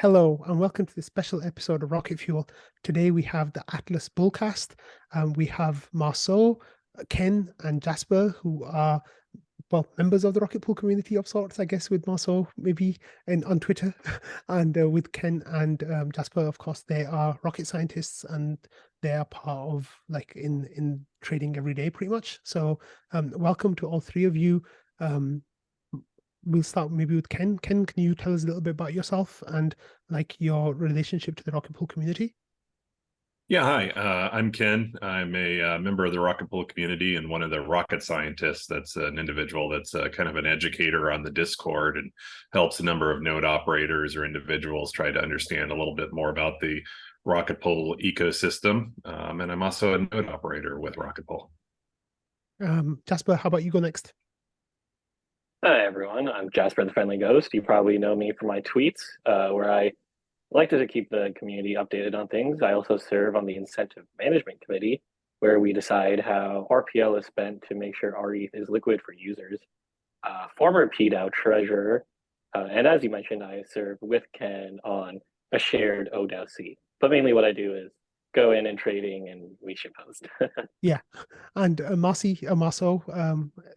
Hello, and welcome to this special episode of Rocket Fuel. Today we have the Atlas Bullcast, and we have Marceau, Ken, and Jasper, who are members of the Rocket Pool community of sorts, I guess, with Marceau maybe on Twitter, and with Ken and Jasper, of course, they are rocket scientists, and they are part of in trading every day, pretty much. So, welcome to all three of you. We'll start maybe with Ken. Ken, can you tell us a little bit about yourself and your relationship to the Rocket Pool community? Yeah, hi, I'm Ken. I'm a member of the Rocket Pool community and one of the rocket scientists. That's an individual that's kind of an educator on the Discord and helps a number of node operators or individuals try to understand a little bit more about the Rocket Pool ecosystem. And I'm also a node operator with Rocket Pool. Jasper, how about you go next? Hi, everyone. I'm Jasper the Friendly Ghost. You probably know me from my tweets, where I like to keep the community updated on things. I also serve on the Incentive Management Committee, where we decide how RPL is spent to make sure RETH is liquid for users. Former PDAO treasurer, and as you mentioned, I serve with Ken on a shared ODAO seat. But mainly what I do is go in and trading, and we ship post. Yeah, and Marceau,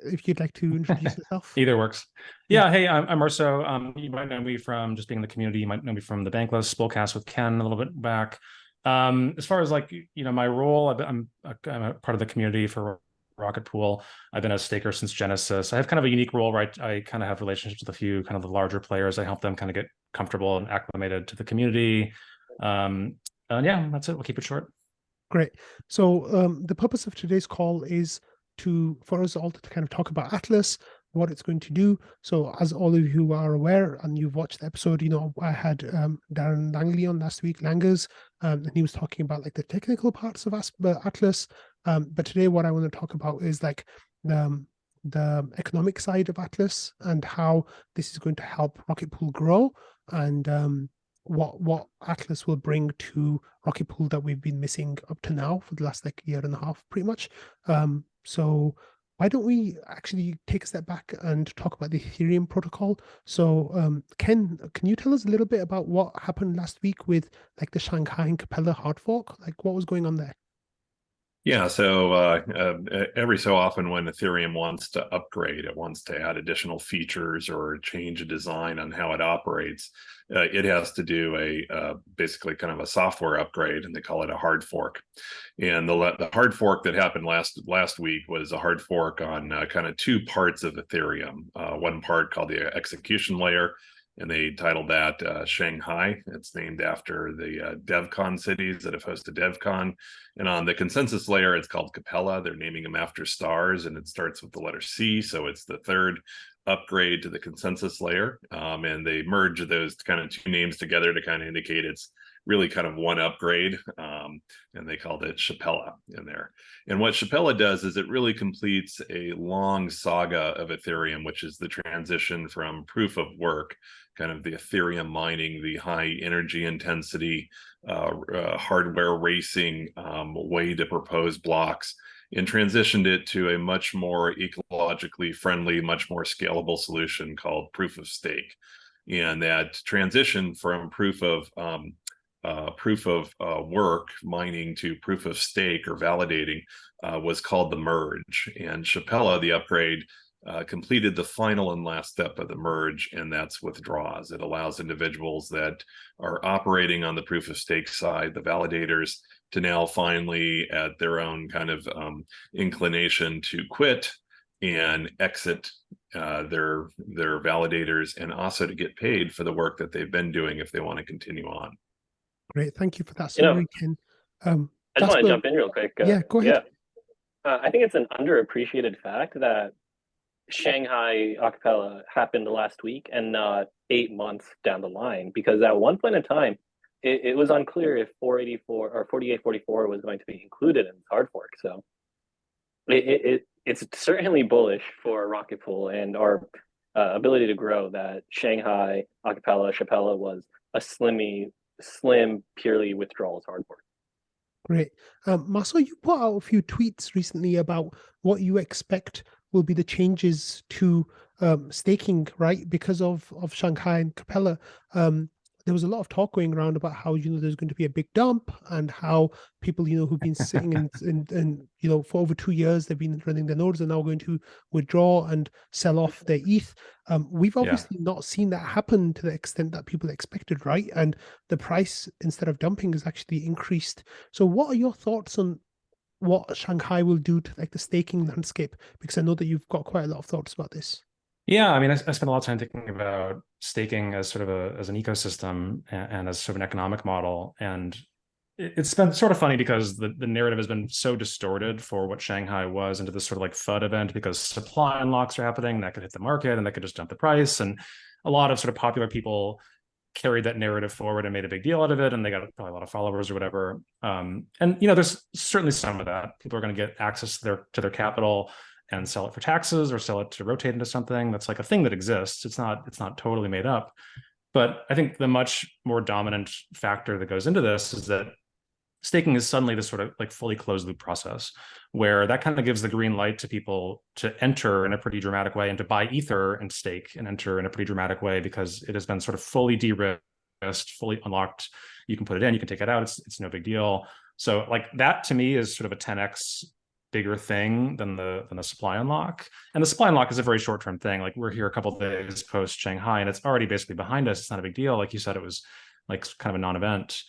if you'd like to introduce yourself. Either works. Yeah, hey, I'm Marceau. You might know me from just being in the community. You might know me from the Bankless Bullcast with Ken a little bit back. As far as my role, I'm a part of the community for Rocket Pool. I've been a staker since Genesis. I have kind of a unique role, right? I kind of have relationships with a few kind of the larger players. I help them kind of get comfortable and acclimated to the community. And yeah, that's it. We'll keep it short. Great. So the purpose of today's call is for us all to kind of talk about Atlas, what it's going to do. So as all of you are aware, and you've watched the episode, I had Darren Langley on last week, Langers, and he was talking about the technical parts of Atlas. But today what I want to talk about is the economic side of Atlas and how this is going to help Rocket Pool grow, and what Atlas will bring to Rocket Pool that we've been missing up to now for the last year and a half, pretty much. So why don't we actually take a step back and talk about the Ethereum protocol? So Ken, can you tell us a little bit about what happened last week with the Shanghai and Capella Hardfork? What was going on there? Yeah, so every so often when Ethereum wants to upgrade, it wants to add additional features or change a design on how it operates, it has to do a basically kind of a software upgrade, and they call it a hard fork. And the hard fork that happened last week was a hard fork on kind of two parts of Ethereum. One part called the execution layer, and they titled that Shanghai. It's named after the DevCon cities that have hosted DevCon. And on the consensus layer, it's called Capella. They're naming them after stars, and it starts with the letter C. So it's the third upgrade to the consensus layer. And they merge those kind of two names together to kind of indicate it's really kind of one upgrade, and they called it Capella in there. And what Capella does is it really completes a long saga of Ethereum, which is the transition from proof of work, kind of the Ethereum mining, the high energy intensity, hardware racing way to propose blocks, and transitioned it to a much more ecologically friendly, much more scalable solution called proof of stake. And that transition from proof of work mining to proof of stake or validating was called the merge. And Capella, the upgrade, completed the final and last step of the merge, and that's withdrawals. It allows individuals that are operating on the proof of stake side, the validators, to now finally, at their own kind of inclination, to quit and exit their validators, and also to get paid for the work that they've been doing if they want to continue on. Great, thank you for that summary, Ken. I just want to jump in real quick. Yeah, go ahead. I think it's an underappreciated fact that Shanghai Acapella happened last week and not 8 months down the line, because at one point in time, it was unclear if 484 or 4844 was going to be included in Hardfork. So it's certainly bullish for Rocket Pool and our ability to grow that Shanghai Acapella Capella was a slim, purely withdrawals Hardfork. Great. Marceau, you put out a few tweets recently about what you expect will be the changes to staking, right? Because of Shanghai and Capella. there was a lot of talk going around about how, there's going to be a big dump, and how people, who've been sitting in for over 2 years, they've been running their nodes, are now going to withdraw and sell off their ETH. We've obviously not seen that happen to the extent that people expected, right? And the price, instead of dumping, has actually increased. So what are your thoughts on what Shanghai will do to like the staking landscape? Because I know that you've got quite a lot of thoughts about this. Yeah, I mean, I spent a lot of time thinking about staking as sort of as an ecosystem and as sort of an economic model. And it's been sort of funny because the narrative has been so distorted for what Shanghai was into this sort of like FUD event, because supply unlocks are happening that could hit the market and that could just dump the price. And a lot of sort of popular people carried that narrative forward and made a big deal out of it, and they got probably a lot of followers or whatever. And there's certainly some of that. People are going to get access to their capital and sell it for taxes, or sell it to rotate into something. That's like a thing that exists. It's not totally made up. But I think the much more dominant factor that goes into this is that staking is suddenly this sort of like fully closed loop process, where that kind of gives the green light to people to enter in a pretty dramatic way, and to buy Ether and stake and enter in a pretty dramatic way, because it has been sort of fully de-risked, fully unlocked. You can put it in, you can take it out. It's no big deal. So like that to me is sort of a 10x bigger thing than the supply unlock. And the supply unlock is a very short-term thing. Like, we're here a couple of days post Shanghai, and it's already basically behind us. It's not a big deal. Like you said, it was like kind of a non-event.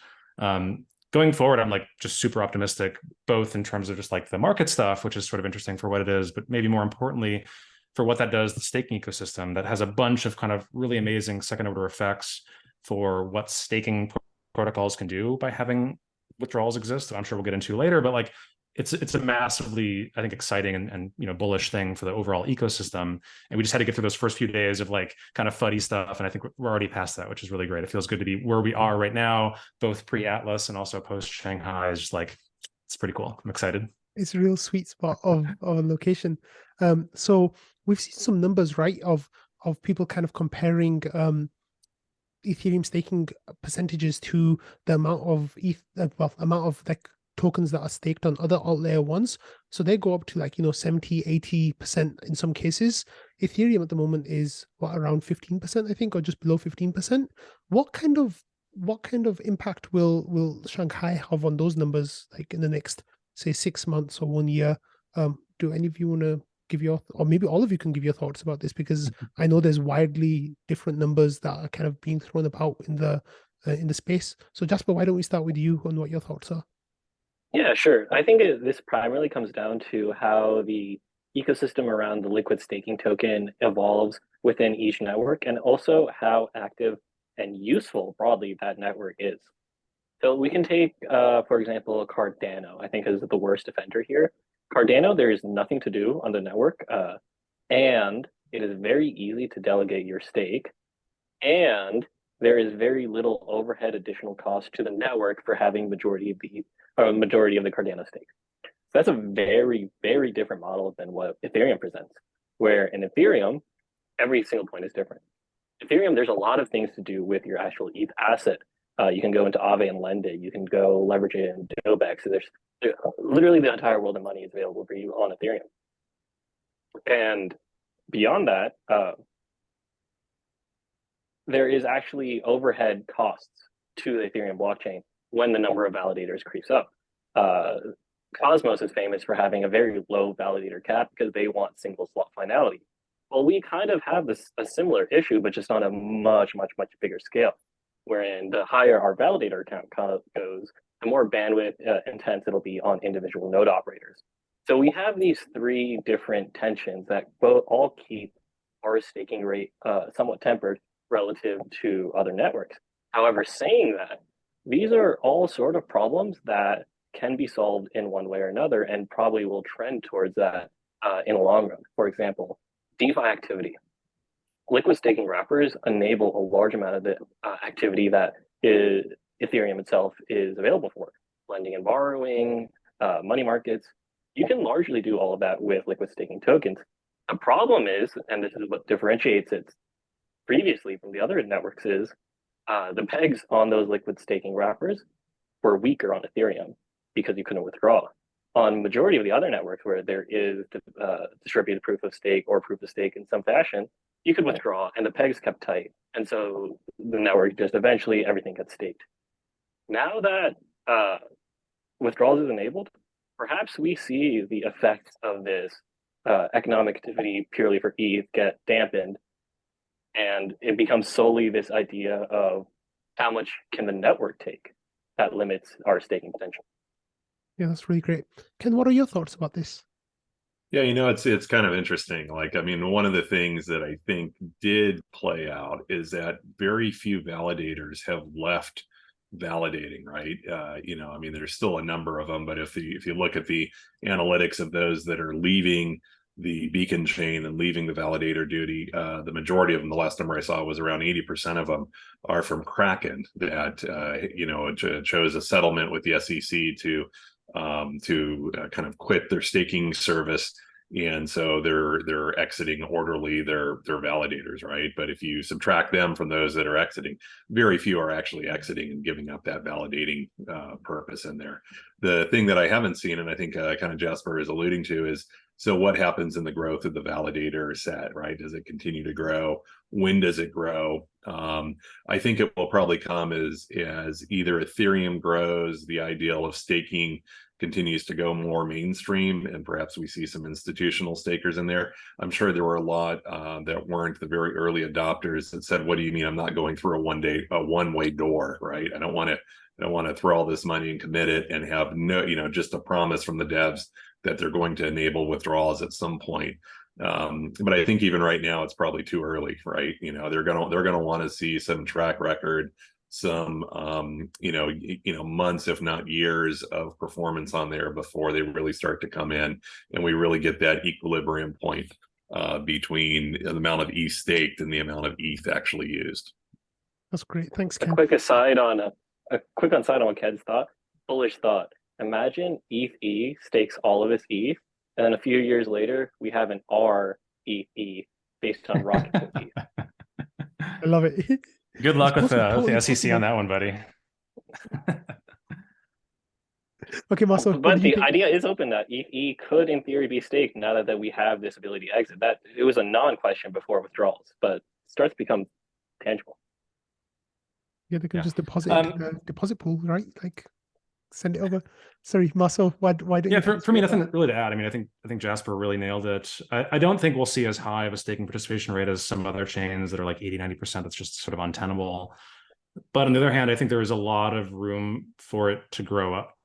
Going forward, I'm like just super optimistic, both in terms of just like the market stuff, which is sort of interesting for what it is, but maybe more importantly for what that does, the staking ecosystem that has a bunch of kind of really amazing second order effects for what staking protocols can do by having withdrawals exist, that I'm sure we'll get into later. But like, it's a massively, I think, exciting and bullish thing for the overall ecosystem. And we just had to get through those first few days of like kind of fuddy stuff. And I think we're already past that, which is really great. It feels good to be where we are right now, both pre-Atlas and also post Shanghai. Is just like, it's pretty cool. I'm excited. It's a real sweet spot of a location. So we've seen some numbers, right, of people kind of comparing Ethereum staking percentages to the amount of amount of like tokens that are staked on other alt layer ones. So they go up to like 70, 80% in some cases. Ethereum at the moment is around 15%, I think, or just below 15%. What kind of impact will Shanghai have on those numbers, like in the next, say, 6 months or 1 year? Do any of you want to give your, or maybe all of you can give your thoughts about this, because I know there's widely different numbers that are kind of being thrown about in the space. So Jasper, why don't we start with you on what your thoughts are? Yeah, sure. I think this primarily comes down to how the ecosystem around the liquid staking token evolves within each network, and also how active and useful broadly that network is. So we can take, for example, Cardano, I think is the worst offender here. Cardano, there is nothing to do on the network, and it is very easy to delegate your stake, and there is very little overhead additional cost to the network for having majority of the Cardano stake. So that's a very, very different model than what Ethereum presents, where in Ethereum, every single point is different. Ethereum, there's a lot of things to do with your actual ETH asset. You can go into Aave and lend it. You can go leverage it in Dobex. So there's literally the entire world of money is available for you on Ethereum. And beyond that, there is actually overhead costs to the Ethereum blockchain when the number of validators creeps up. Cosmos is famous for having a very low validator cap because they want single slot finality. Well, we kind of have a similar issue, but just on a much, much, much bigger scale, wherein the higher our validator count goes, the more bandwidth intense it'll be on individual node operators. So we have these three different tensions that all keep our staking rate somewhat tempered relative to other networks. However, saying that, these are all sort of problems that can be solved in one way or another, and probably will trend towards that in the long run. For example, DeFi activity. Liquid staking wrappers enable a large amount of the activity that Ethereum itself is available for. Lending and borrowing, money markets. You can largely do all of that with liquid staking tokens. The problem is, and this is what differentiates it previously from the other networks, is the pegs on those liquid staking wrappers were weaker on Ethereum because you couldn't withdraw. On majority of the other networks where there is distributed proof of stake or proof of stake in some fashion, you could withdraw and the pegs kept tight And so the network just eventually everything gets staked. Now that withdrawals is enabled, perhaps we see the effects of this economic activity purely for ETH get dampened, and it becomes solely this idea of how much can the network take that limits our staking potential. Yeah, that's really great. Ken, what are your thoughts about this? Yeah, it's kind of interesting. Like, I mean, one of the things that I think did play out is that very few validators have left validating, right? I mean, there's still a number of them, but if you look at the analytics of those that are leaving the beacon chain and leaving the validator duty, the majority of them, the last number I saw was around 80% of them are from Kraken that chose a settlement with the SEC to kind of quit their staking service, and so they're exiting orderly their validators, right? But if you subtract them from those that are exiting, very few are actually exiting and giving up that validating purpose in there. The thing that I haven't seen, and I think kind of Jasper is alluding to, is so what happens in the growth of the validator set, right? Does it continue to grow? When does it grow? I think it will probably come as either Ethereum grows, the ideal of staking continues to go more mainstream, and perhaps we see some institutional stakers in there. I'm sure there were a lot that weren't the very early adopters that said, "What do you mean I'm not going through a one-way door, right? I don't want to throw all this money and commit it and have no, just a promise from the devs that they're going to enable withdrawals at some point." But I think even right now it's probably too early, right? They're gonna want to see some track record, some months, if not years, of performance on there before they really start to come in, and we really get that equilibrium point between the amount of ETH staked and the amount of ETH actually used. That's great. Thanks, Ken. A quick aside on what Ken's thought. Bullish thought. Imagine ETH stakes all of its ETH, and then a few years later, we have an R ETH based on Rocketpool ETH. I love it. Good luck with the SEC on that one, buddy. Okay, Marceau. But the idea is open that ETH could, in theory, be staked now that we have this ability to exit. That it was a non-question before withdrawals, but it starts to become tangible. Yeah, they can just deposit into the deposit pool, right? Like send it over. Sorry, Marceau, why don't you? For me, nothing really to add. I mean, I think Jasper really nailed it. I don't think we'll see as high of a staking participation rate as some other chains that are like 80-90%. That's just sort of untenable. But on the other hand, I think there is a lot of room for it to grow up,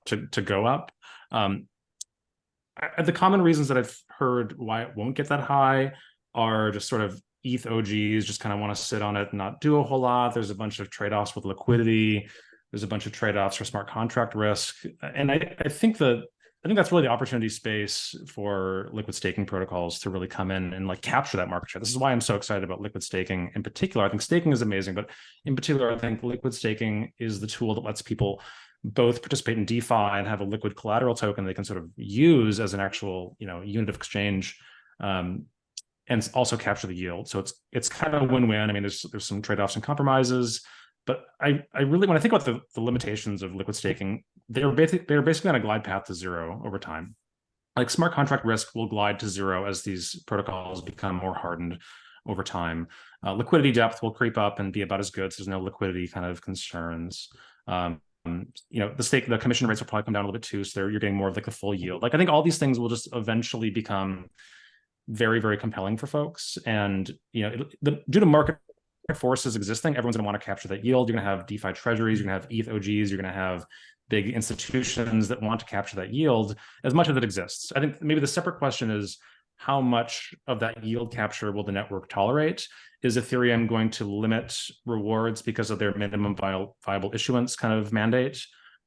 to go up. The common reasons that I've heard why it won't get that high are just sort of ETH OGs just kind of want to sit on it and not do a whole lot. There's a bunch of trade-offs with liquidity. There's a bunch of trade-offs for smart contract risk. And I think that's really the opportunity space for liquid staking protocols to really come in and like capture that market share. This is why I'm so excited about liquid staking in particular. I think staking is amazing, but in particular, I think liquid staking is the tool that lets people both participate in DeFi and have a liquid collateral token they can sort of use as an actual, unit of exchange, and also capture the yield. So it's kind of a win-win. I mean, there's some trade-offs and compromises, but I really, when I think about the limitations of liquid staking, they're basically on a glide path to zero over time. Like smart contract risk will glide to zero as these protocols become more hardened over time. Liquidity depth will creep up and be about as good, so there's no liquidity kind of concerns. The commission rates will probably come down a little bit too, so you're getting more of like the full yield. Like I think all these things will just eventually become very, very compelling for folks. And due to market forces existing, everyone's going to want to capture that yield. You're going to have DeFi treasuries, you're going to have ETH OGs, you're going to have big institutions that want to capture that yield as much as it exists. I think maybe the separate question is how much of that yield capture will the network tolerate? Is Ethereum going to limit rewards because of their minimum viable issuance kind of mandate?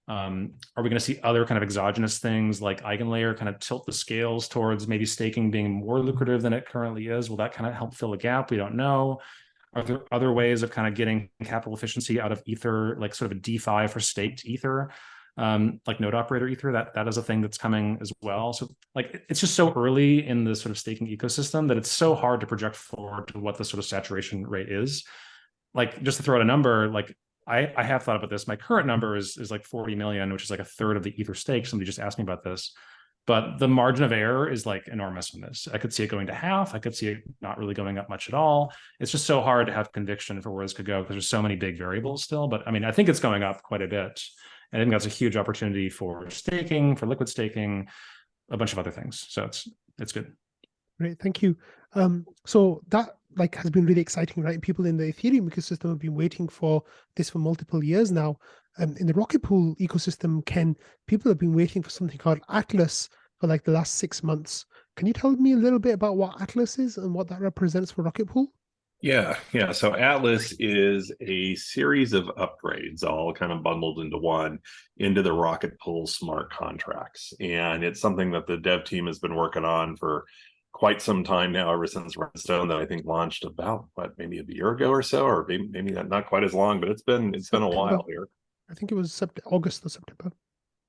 Are we going to see other kind of exogenous things like Eigenlayer kind of tilt the scales towards maybe staking being more lucrative than it currently is? Will that kind of help fill a gap? We don't know. Are there other ways of kind of getting capital efficiency out of Ether, like sort of a DeFi for staked Ether, like node operator Ether? That is a thing that's coming as well. So like it's just so early in the sort of staking ecosystem that it's so hard to project forward to what the sort of saturation rate is. Like just to throw out a number, like I have thought about this. My current number is like 40 million, which is like a third of the Ether stake. Somebody just asked me about this. but the margin of error is like enormous on this. I could see it going to half. I could see it not really going up much at all. It's just so hard to have conviction for where this could go because there's so many big variables still. But I mean, I think it's going up quite a bit. And I think that's a huge opportunity for staking, for liquid staking, a bunch of other things. So it's good. Great, thank you. So that like has been really exciting, right? People in the Ethereum ecosystem have been waiting for this for multiple years now. In the Rocketpool ecosystem, Ken, people have been waiting for something called Atlas for like the last 6 months. Can you tell me a little bit about what Atlas is and what that represents for Rocketpool? Yeah. So Atlas is a series of upgrades, all kind of bundled into one, into the Rocketpool smart contracts. And it's something that the dev team has been working on for quite some time now, ever since Redstone, that I think launched about maybe a year ago or so, or maybe not quite as long, but it's been a while here. I think it was August or September.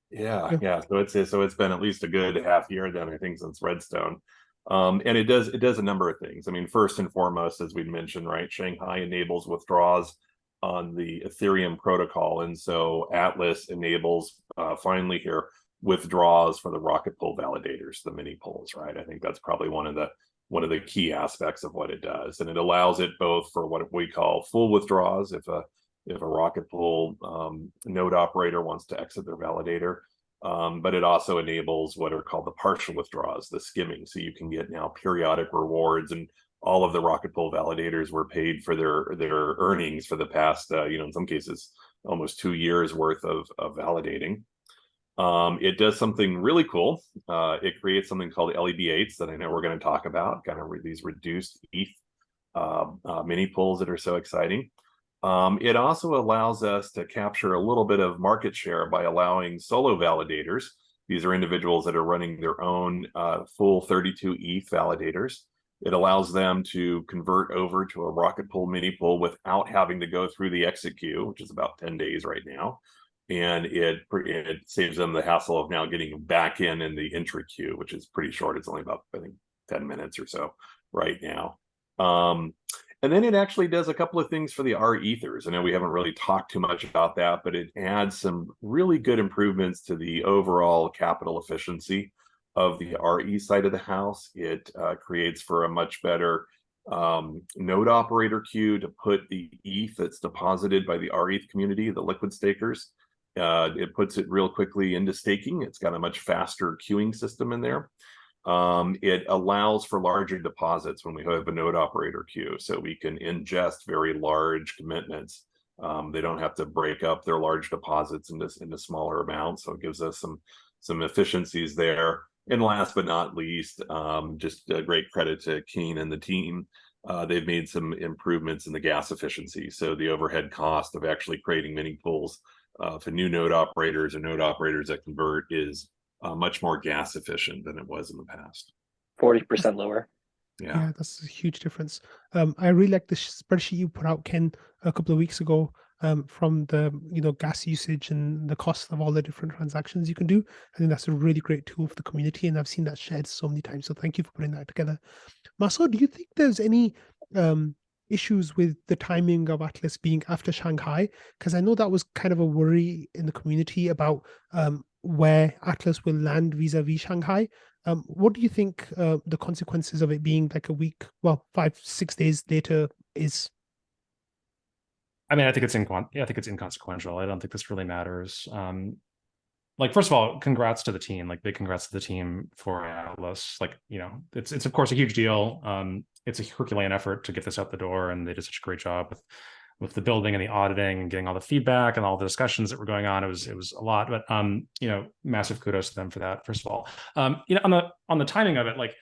Yeah. So it's been at least a good half year then, I think, since Redstone. And it does a number of things. I mean, first and foremost, as we mentioned, right, Shanghai enables withdrawals on the Ethereum protocol, and so Atlas enables finally here withdrawals for the Rocketpool validators, the mini pools, right? I think that's probably one of the key aspects of what it does, and it allows it both for what we call full withdrawals if a Rocketpool node operator wants to exit their validator. But it also enables what are called the partial withdrawals, the skimming. So you can get now periodic rewards, and all of the Rocketpool validators were paid for their earnings for the past, in some cases, almost 2 years worth of validating. It does something really cool. It creates something called LEB8s that I know we're going to talk about, kind of these reduced ETH mini pools that are so exciting. It also allows us to capture a little bit of market share by allowing solo validators. These are individuals that are running their own full 32 ETH validators. It allows them to convert over to a Rocketpool mini pool without having to go through the exit queue, which is about 10 days right now. And it saves them the hassle of now getting back in the entry queue, which is pretty short. It's only about, I think, 10 minutes or so right now. And then it actually does a couple of things for the R ethers. I know we haven't really talked too much about that, but it adds some really good improvements to the overall capital efficiency of the RE side of the house. It creates for a much better node operator queue to put the ETH that's deposited by the RETH community, the liquid stakers. It puts it real quickly into staking. It's got a much faster queuing system in there. It allows for larger deposits when we have a node operator queue, so we can ingest very large commitments. They don't have to break up their large deposits into smaller amounts, so it gives us some efficiencies there. And last but not least, just a great credit to Keen and the team. They've made some improvements in the gas efficiency, so the overhead cost of actually creating mini pools for new node operators or node operators that convert is much more gas efficient than it was in the past. 40% lower. Yeah, that's a huge difference. I really like the spreadsheet you put out, Ken, a couple of weeks ago, from the gas usage and the cost of all the different transactions you can do. I think that's a really great tool for the community, and I've seen that shared so many times. So thank you for putting that together. Marceau, do you think there's any issues with the timing of Atlas being after Shanghai? Because I know that was kind of a worry in the community about where Atlas will land vis-a-vis Shanghai. What do you think the consequences of it being like a week, 5-6 days later is? I mean, I think it's inconsequential. I don't think this really matters. Like, first of all, congrats to the team. Like, big congrats to the team for Atlas. Like, it's of course a huge deal. It's a Herculean effort to get this out the door, and they did such a great job with the building and the auditing and getting all the feedback and all the discussions that were going on. It was a lot, but massive kudos to them for that, first of all. On the timing of it, like,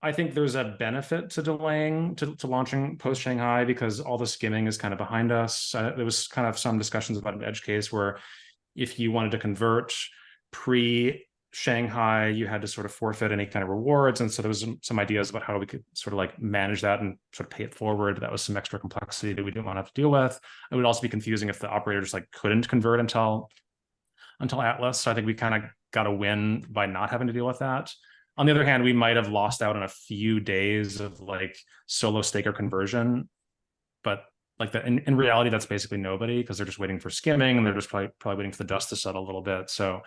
I think there's a benefit to delaying to launching post Shanghai because all the skimming is kind of behind us. There was kind of some discussions about an edge case where if you wanted to convert pre Shanghai, you had to sort of forfeit any kind of rewards. And so there was some ideas about how we could sort of like manage that and sort of pay it forward. That was some extra complexity that we didn't want to have to deal with. It would also be confusing if the operators like couldn't convert until Atlas. So I think we kind of got a win by not having to deal with that. On the other hand, we might have lost out on a few days of like solo staker conversion, but like that in reality, that's basically nobody because they're just waiting for skimming and they're just probably waiting for the dust to settle a little bit. So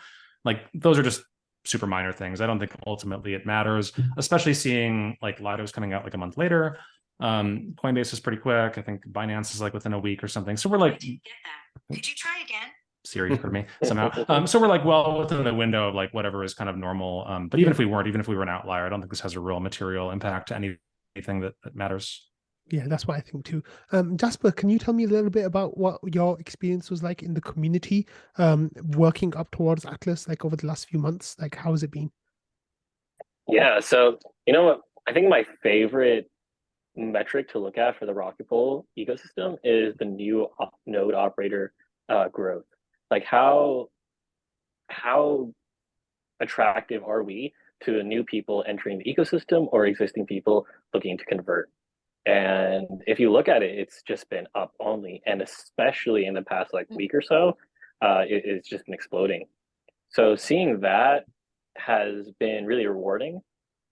like those are just super minor things. I don't think ultimately it matters, especially seeing like Lido's coming out like a month later. Coinbase is pretty quick. I think Binance is like within a week or something. So we're like, Get that. Could you try again? Siri heard me somehow. So we're like well within the window of like whatever is kind of normal. But even if we were an outlier, I don't think this has a real material impact to anything that matters. Yeah, that's what I think too. Jasper, can you tell me a little bit about what your experience was like in the community, working up towards Atlas, like over the last few months? Like, how has it been? Yeah, so you know what? I think my favorite metric to look at for the Rocketpool ecosystem is the new node operator growth. Like how attractive are we to new people entering the ecosystem or existing people looking to convert? And if you look at it, it's just been up only, and especially in the past like week or so, it's just been exploding. So seeing that has been really rewarding.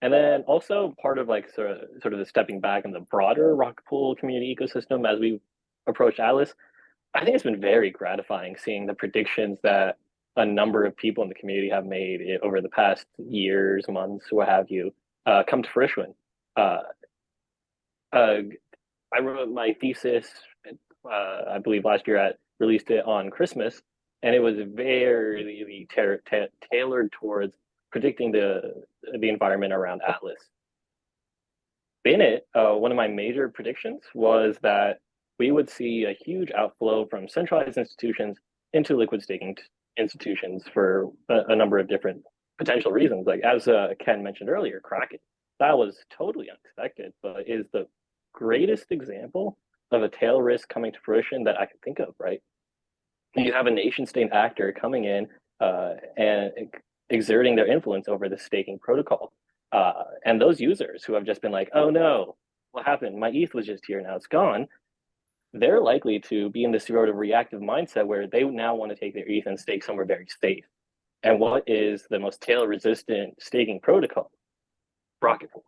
And then also part of like sort of the stepping back in the broader Rocketpool community ecosystem as we approach Atlas, I think it's been very gratifying seeing the predictions that a number of people in the community have made over the past years, months, what have you, come to fruition. I wrote my thesis, I believe last year, released it on Christmas, and it was very tailored towards predicting the environment around Atlas. In it, one of my major predictions was that we would see a huge outflow from centralized institutions into liquid staking institutions for a number of different potential reasons. Like as Ken mentioned earlier, Kraken, that was totally unexpected, but is the greatest example of a tail risk coming to fruition that I can think of, right? You have a nation state actor coming in and exerting their influence over the staking protocol. And those users who have just been like, oh no, what happened? My ETH was just here, now it's gone. They're likely to be in this sort of reactive mindset where they now want to take their ETH and stake somewhere very safe. And what is the most tail resistant staking protocol? Rocketpool.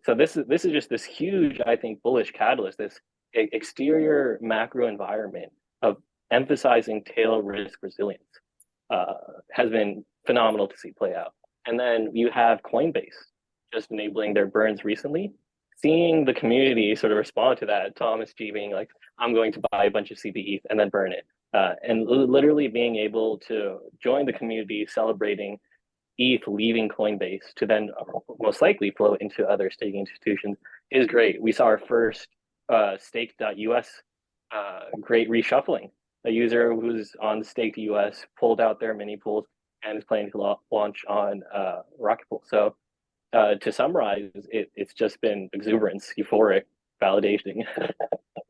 So this is just this huge, I think, bullish catalyst, this exterior macro environment of emphasizing tail risk resilience has been phenomenal to see play out. And then you have Coinbase just enabling their burns recently, seeing the community sort of respond to that. Thomas G being like, I'm going to buy a bunch of CP ETH and then burn it. And literally being able to join the community celebrating ETH leaving Coinbase to then most likely flow into other staking institutions is great. We saw our first stake.us great reshuffling. A user who's on stake.us pulled out their mini pools and is planning to launch on Rocketpool. So to summarize, it's just been exuberance, euphoric, validation.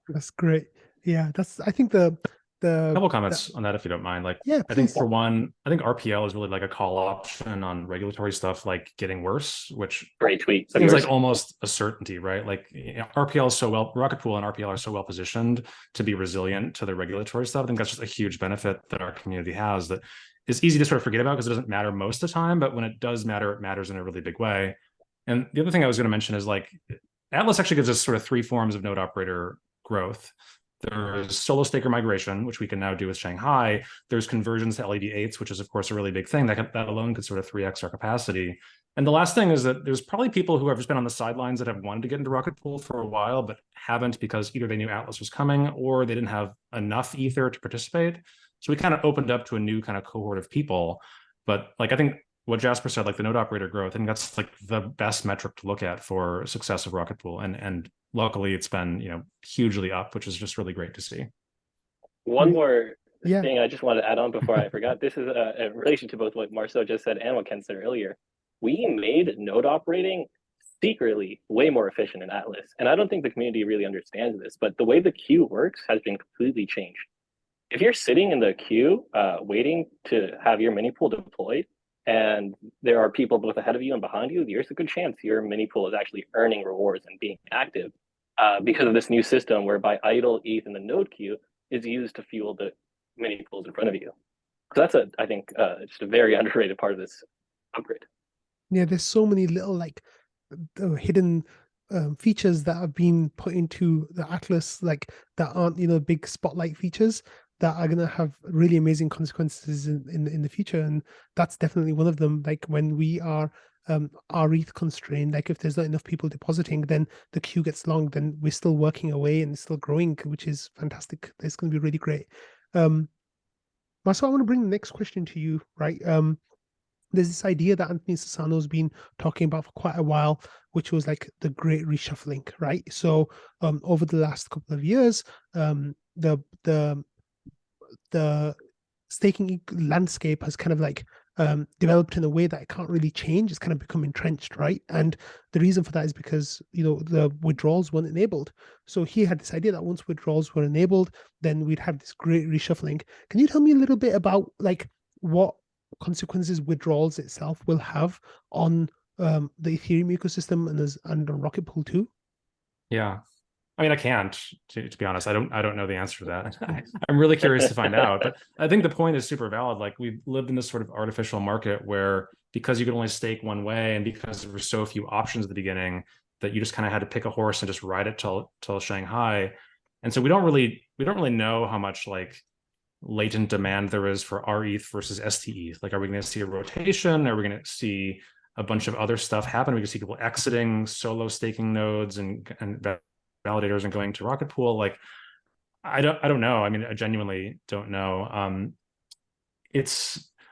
That's great. Yeah, I think a couple comments on that, if you don't mind. Like, yeah, I think for one, I think RPL is really like a call option on regulatory stuff, like getting worse, which great tweet. seems like almost a certainty, right? Like RPL is so well, Rocketpool and RPL are so well positioned to be resilient to the regulatory stuff. I think that's just a huge benefit that our community has that is easy to sort of forget about because it doesn't matter most of the time, but when it does matter, it matters in a really big way. And the other thing I was going to mention is like Atlas actually gives us sort of three forms of node operator growth. There's solo staker migration, which we can now do with Shanghai. There's conversions to LED8s, which is of course a really big thing that alone could sort of 3x our capacity. And the last thing is that there's probably people who have just been on the sidelines that have wanted to get into Rocketpool for a while, but haven't because either they knew Atlas was coming or they didn't have enough Ether to participate. So we kind of opened up to a new kind of cohort of people. But like, I think what Jasper said, like the node operator growth, I think that's like the best metric to look at for success of Rocketpool. And luckily it's been, hugely up, which is just really great to see. One more thing I just wanted to add on before I forgot. This is in relation to both what Marceau just said and what Ken said earlier. We made node operating secretly way more efficient in Atlas. And I don't think the community really understands this, but the way the queue works has been completely changed. If you're sitting in the queue waiting to have your mini pool deployed, and there are people both ahead of you and behind you, there's a good chance your mini pool is actually earning rewards and being active because of this new system whereby idle ETH in the node queue is used to fuel the mini pools in front of you. So that's I think just a very underrated part of this upgrade. Yeah, there's so many little like hidden features that have been put into the Atlas, like that aren't big spotlight features. that are going to have really amazing consequences in the future. And that's definitely one of them. Like when we are our ETH constrained, like if there's not enough people depositing, then the queue gets long, then we're still working away and it's still growing, which is fantastic. It's going to be really great. Marceau, I want to bring the next question to you, right? There's this idea that Anthony Sassano's been talking about for quite a while, which was like the great reshuffling, right? So over the last couple of years, the staking landscape has kind of like developed in a way that it can't really change. It's kind of become entrenched, right? And the reason for that is because, you know, the withdrawals weren't enabled. So he had this idea that once withdrawals were enabled, then we'd have this great reshuffling. Can you tell me a little bit about like what consequences withdrawals itself will have on the Ethereum ecosystem and on Rocket Pool too? Yeah. I mean, I can't, to be honest. I don't know the answer to that. I'm really curious to find out. But I think the point is super valid. Like we've lived in this sort of artificial market where because you could only stake one way and because there were so few options at the beginning that you just kind of had to pick a horse and just ride it till Shanghai. And so we don't really know how much like latent demand there is for RETH versus STETH. Like, are we going to see a rotation? Are we going to see a bunch of other stuff happen? We can see people exiting solo staking nodes and validators and going to Rocketpool. Like, I don't know. I mean, I genuinely don't know.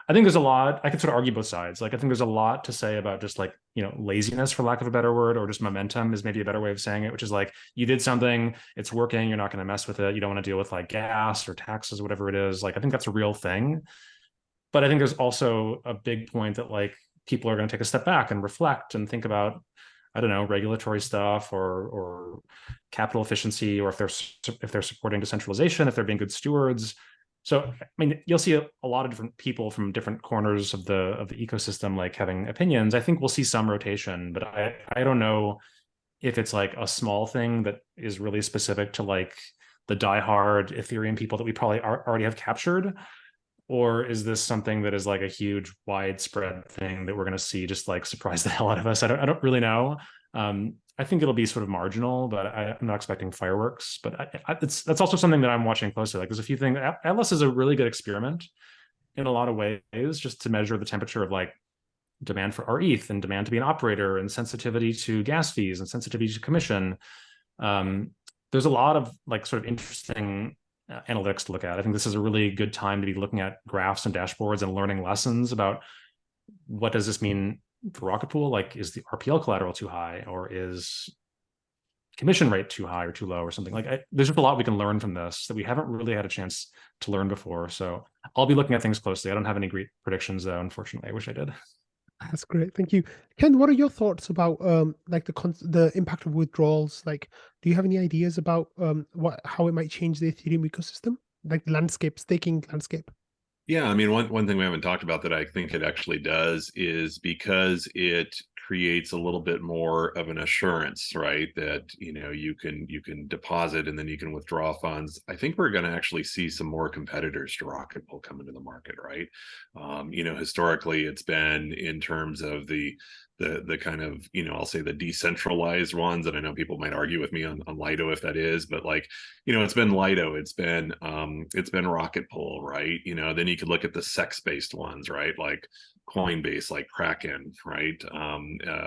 I think there's a lot. I could sort of argue both sides. Like, I think there's a lot to say about just like, you know, laziness, for lack of a better word, or just momentum is maybe a better way of saying it, which is like, you did something, it's working, you're not going to mess with it. You don't want to deal with like gas or taxes, whatever it is. Like, I think that's a real thing. But I think there's also a big point that like people are going to take a step back and reflect and think about, I don't know, regulatory stuff or capital efficiency, or if they're supporting decentralization, if they're being good stewards. So, I mean, you'll see a lot of different people from different corners of the ecosystem like having opinions. I think we'll see some rotation, but I don't know if it's like a small thing that is really specific to like the diehard Ethereum people that we probably already have captured, or is this something that is like a huge widespread thing that we're going to see just like surprise the hell out of us? I don't really know. I think it'll be sort of marginal, but I'm not expecting fireworks. But that's also something that I'm watching closely. Like, there's a few things. Atlas is a really good experiment in a lot of ways, just to measure the temperature of like demand for RETH and demand to be an operator and sensitivity to gas fees and sensitivity to commission. There's a lot of like sort of interesting analytics to look at. I think this is a really good time to be looking at graphs and dashboards and learning lessons about what does this mean for Rocketpool. Like, is the RPL collateral too high, or is commission rate too high or too low or something? Like, there's just a lot we can learn from this that we haven't really had a chance to learn before. So I'll be looking at things closely. I don't have any great predictions though, unfortunately. I wish I did. That's great. Thank you. Ken, what are your thoughts about like the impact of withdrawals? Like, do you have any ideas about how it might change the Ethereum ecosystem, like landscape, staking landscape? Yeah, I mean, one thing we haven't talked about that I think it actually does is because it creates a little bit more of an assurance, right? That, you know, you can deposit and then you can withdraw funds. I think we're going to actually see some more competitors to Rocketpool come into the market, right? You know, historically, it's been in terms of the kind of, you know, I'll say the decentralized ones, and I know people might argue with me on Lido if that is, but like, you know, it's been Lido, it's been Rocketpool, right? You know, then you could look at the sex-based ones, right? Like Coinbase, like Kraken, right?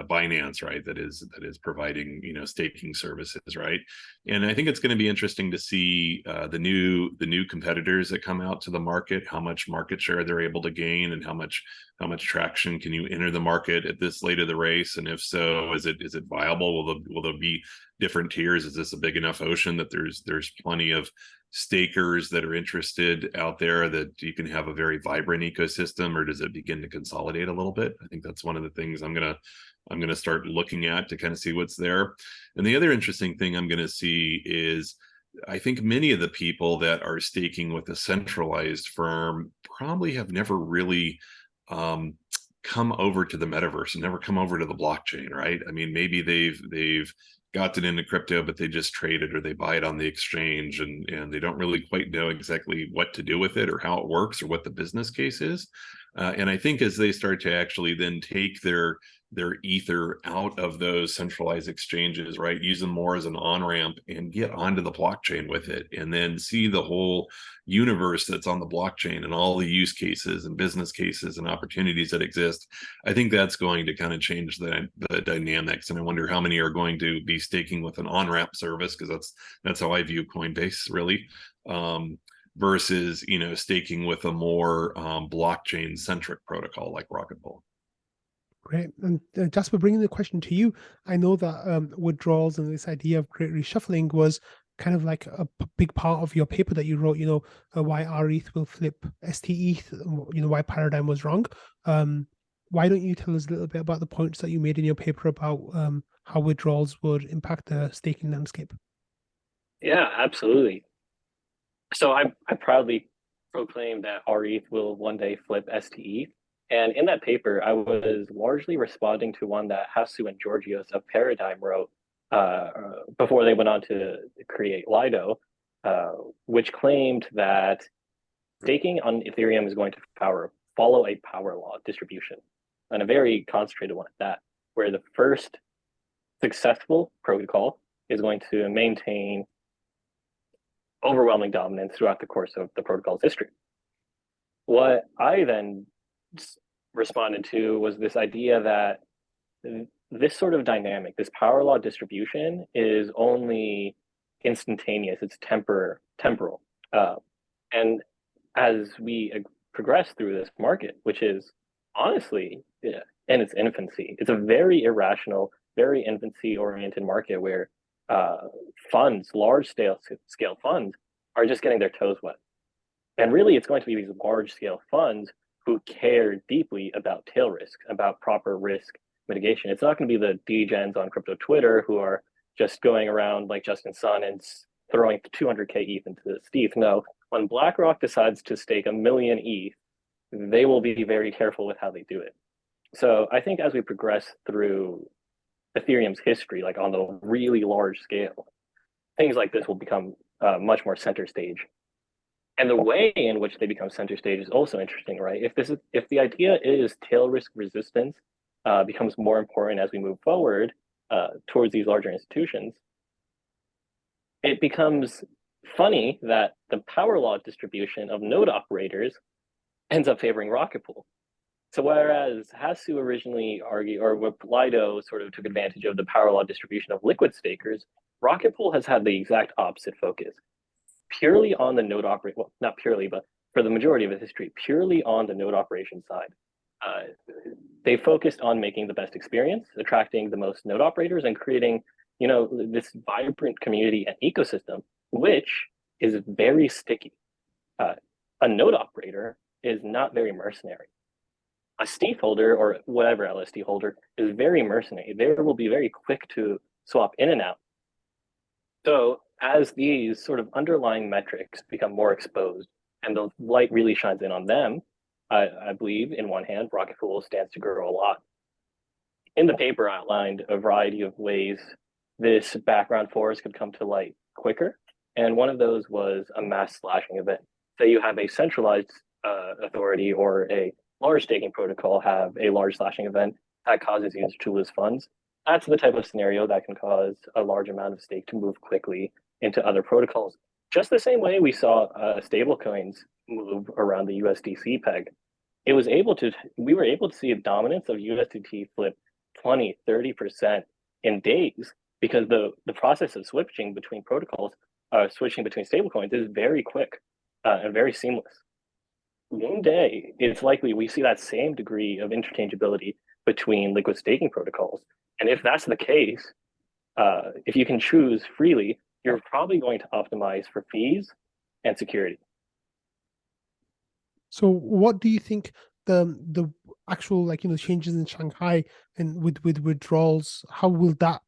Binance, right? That is providing, you know, staking services, right? And I think it's going to be interesting to see the new competitors that come out to the market, how much market share they're able to gain, and how much traction can you enter the market at this late of the race? And if so, is it viable? Will there be different tiers? Is this a big enough ocean that there's plenty of stakers that are interested out there that you can have a very vibrant ecosystem, or does it begin to consolidate a little bit? I think that's one of the things I'm gonna start looking at to kind of see what's there. And the other interesting thing I'm gonna see is, I think many of the people that are staking with a centralized firm probably have never really come over to the metaverse and never come over to the blockchain, right? I mean, maybe they've gotten into crypto, but they just trade it or they buy it on the exchange, and they don't really quite know exactly what to do with it or how it works or what the business case is. And I think as they start to actually then take their their ether out of those centralized exchanges, right? Use them more as an on-ramp and get onto the blockchain with it, and then see the whole universe that's on the blockchain and all the use cases and business cases and opportunities that exist. I think that's going to kind of change the dynamics. And I wonder how many are going to be staking with an on-ramp service, because that's how I view Coinbase, really. Versus, staking with a more blockchain centric protocol like Rocketpool. Great. And Jasper, bringing the question to you, I know that withdrawals and this idea of great reshuffling was kind of like a big part of your paper that you wrote, why RETH will flip STETH, why Paradigm was wrong. Why don't you tell us a little bit about the points that you made in your paper about how withdrawals would impact the staking landscape? Yeah, absolutely. So I proudly proclaim that RETH will one day flip STETH. And in that paper, I was largely responding to one that Hasu and Georgios of Paradigm wrote before they went on to create Lido, which claimed that staking on Ethereum is going to follow a power law distribution, and a very concentrated one at that, where the first successful protocol is going to maintain overwhelming dominance throughout the course of the protocol's history. What I then responded to was this idea that this sort of dynamic, this power law distribution, is only instantaneous, it's temporal. And as we progress through this market, which is honestly in its infancy, it's a very irrational, very infancy-oriented market where funds, large-scale funds, are just getting their toes wet. And really, it's going to be these large-scale funds who care deeply about tail risk, about proper risk mitigation. It's not going to be the degens on crypto Twitter who are just going around like Justin Sun and throwing 200k ETH into the ETH. No, when BlackRock decides to stake 1 million ETH, they will be very careful with how they do it. So I think as we progress through Ethereum's history, like on the really large scale, things like this will become much more center stage. And the way in which they become center stage is also interesting, right? If the idea is tail risk resistance becomes more important as we move forward towards these larger institutions, it becomes funny that the power law distribution of node operators ends up favoring Rocketpool. So whereas Hasu originally argued, or Lido sort of took advantage of the power law distribution of liquid stakers, Rocketpool has had the exact opposite focus. Purely on the node operation, well, not purely, but for the majority of its history, purely on the node operation side. They focused on making the best experience, attracting the most node operators, and creating, this vibrant community and ecosystem, which is very sticky. A node operator is not very mercenary. A STETH holder or whatever LSD holder is very mercenary. They will be very quick to swap in and out. So as these sort of underlying metrics become more exposed and the light really shines in on them, I believe, in one hand, Rocketpool stands to grow a lot. In the paper, I outlined a variety of ways this background force could come to light quicker. And one of those was a mass slashing event. So you have a centralized authority or a large staking protocol have a large slashing event that causes users to lose funds. That's the type of scenario that can cause a large amount of stake to move quickly into other protocols. Just the same way we saw stablecoins move around the USDC peg. We were able to see a dominance of USDT flip 20, 30% in days because the process of switching between protocols, switching between stablecoins is very quick and very seamless. One day, it's likely we see that same degree of interchangeability between liquid staking protocols. And if that's the case, if you can choose freely, you're probably going to optimize for fees and security. So what do you think the actual changes in Shanghai and with withdrawals, how will that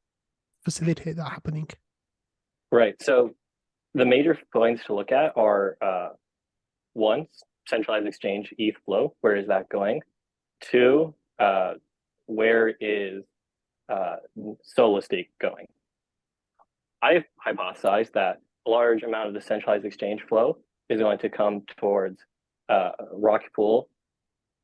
facilitate that happening? Right. So the major points to look at are one, centralized exchange ETH flow. Where is that going? Two, where is solo stake going? I've hypothesized that a large amount of the centralized exchange flow is going to come towards Rocketpool,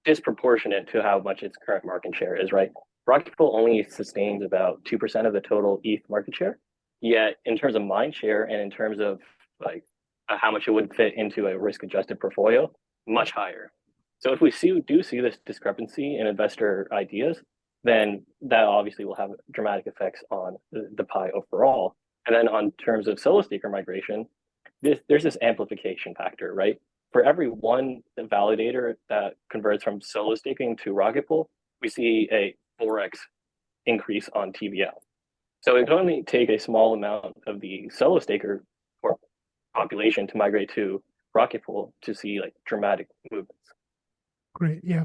disproportionate to how much its current market share is, right? Rocketpool only sustains about 2% of the total ETH market share. Yet in terms of mind share and in terms of like how much it would fit into a risk-adjusted portfolio, much higher. So if we do see this discrepancy in investor ideas, then that obviously will have dramatic effects on the pie overall. And then on terms of solo staker migration, there's this amplification factor, right? For every one validator that converts from solo staking to Rocketpool, we see a 4x increase on TVL. So it can only take a small amount of the solo staker population to migrate to Rocketpool to see like dramatic movements. Great, yeah.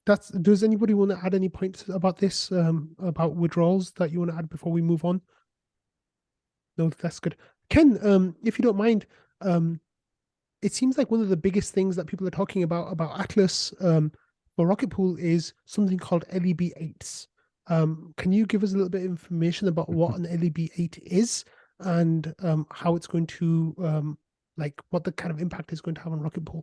Does anybody want to add any points about this, about withdrawals that you want to add before we move on? No, that's good. Ken, if you don't mind, it seems like one of the biggest things that people are talking about Atlas for Rocketpool is something called LEB8s. Can you give us a little bit of information about what an LEB8 is and how it's going to, like what the kind of impact is going to have on Rocketpool?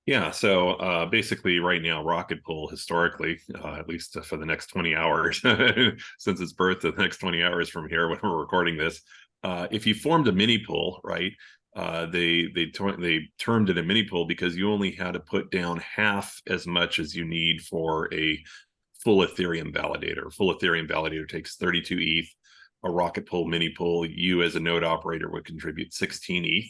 Yeah, so basically right now, Rocketpool historically, at least for the next 20 hours, since its birth, the next 20 hours from here when we're recording this, if you formed a mini pool, right, they termed it a mini pool because you only had to put down half as much as you need for a full Ethereum validator. A full Ethereum validator takes 32 ETH. A Rocketpool mini pool, you as a node operator would contribute 16 ETH.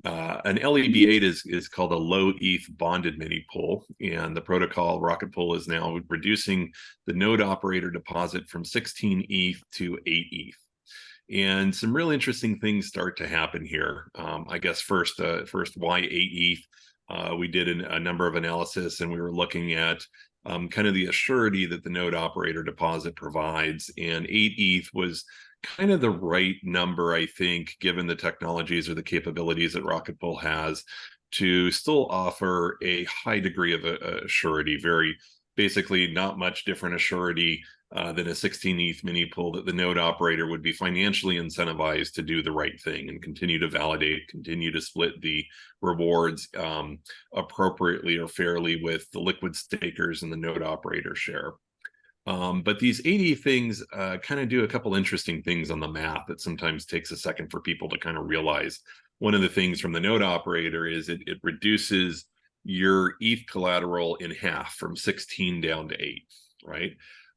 An LEB8 is called a low ETH bonded mini pool, and the protocol Rocketpool is now reducing the node operator deposit from 16 ETH to 8 ETH. And some really interesting things start to happen here. I guess first, why 8 ETH? We did a number of analysis, and we were looking at kind of the assurity that the node operator deposit provides, and 8 ETH was kind of the right number, I think, given the technologies or the capabilities that Rocketpool has to still offer a high degree of assurity, very basically not much different assurity than a 16 ETH mini pool, that the node operator would be financially incentivized to do the right thing and continue to validate, continue to split the rewards appropriately or fairly with the liquid stakers and the node operator share. But these 80 things kind of do a couple interesting things on the math that sometimes takes a second for people to kind of realize. One of the things from the node operator is it reduces your ETH collateral in half from 16 down to 8, right?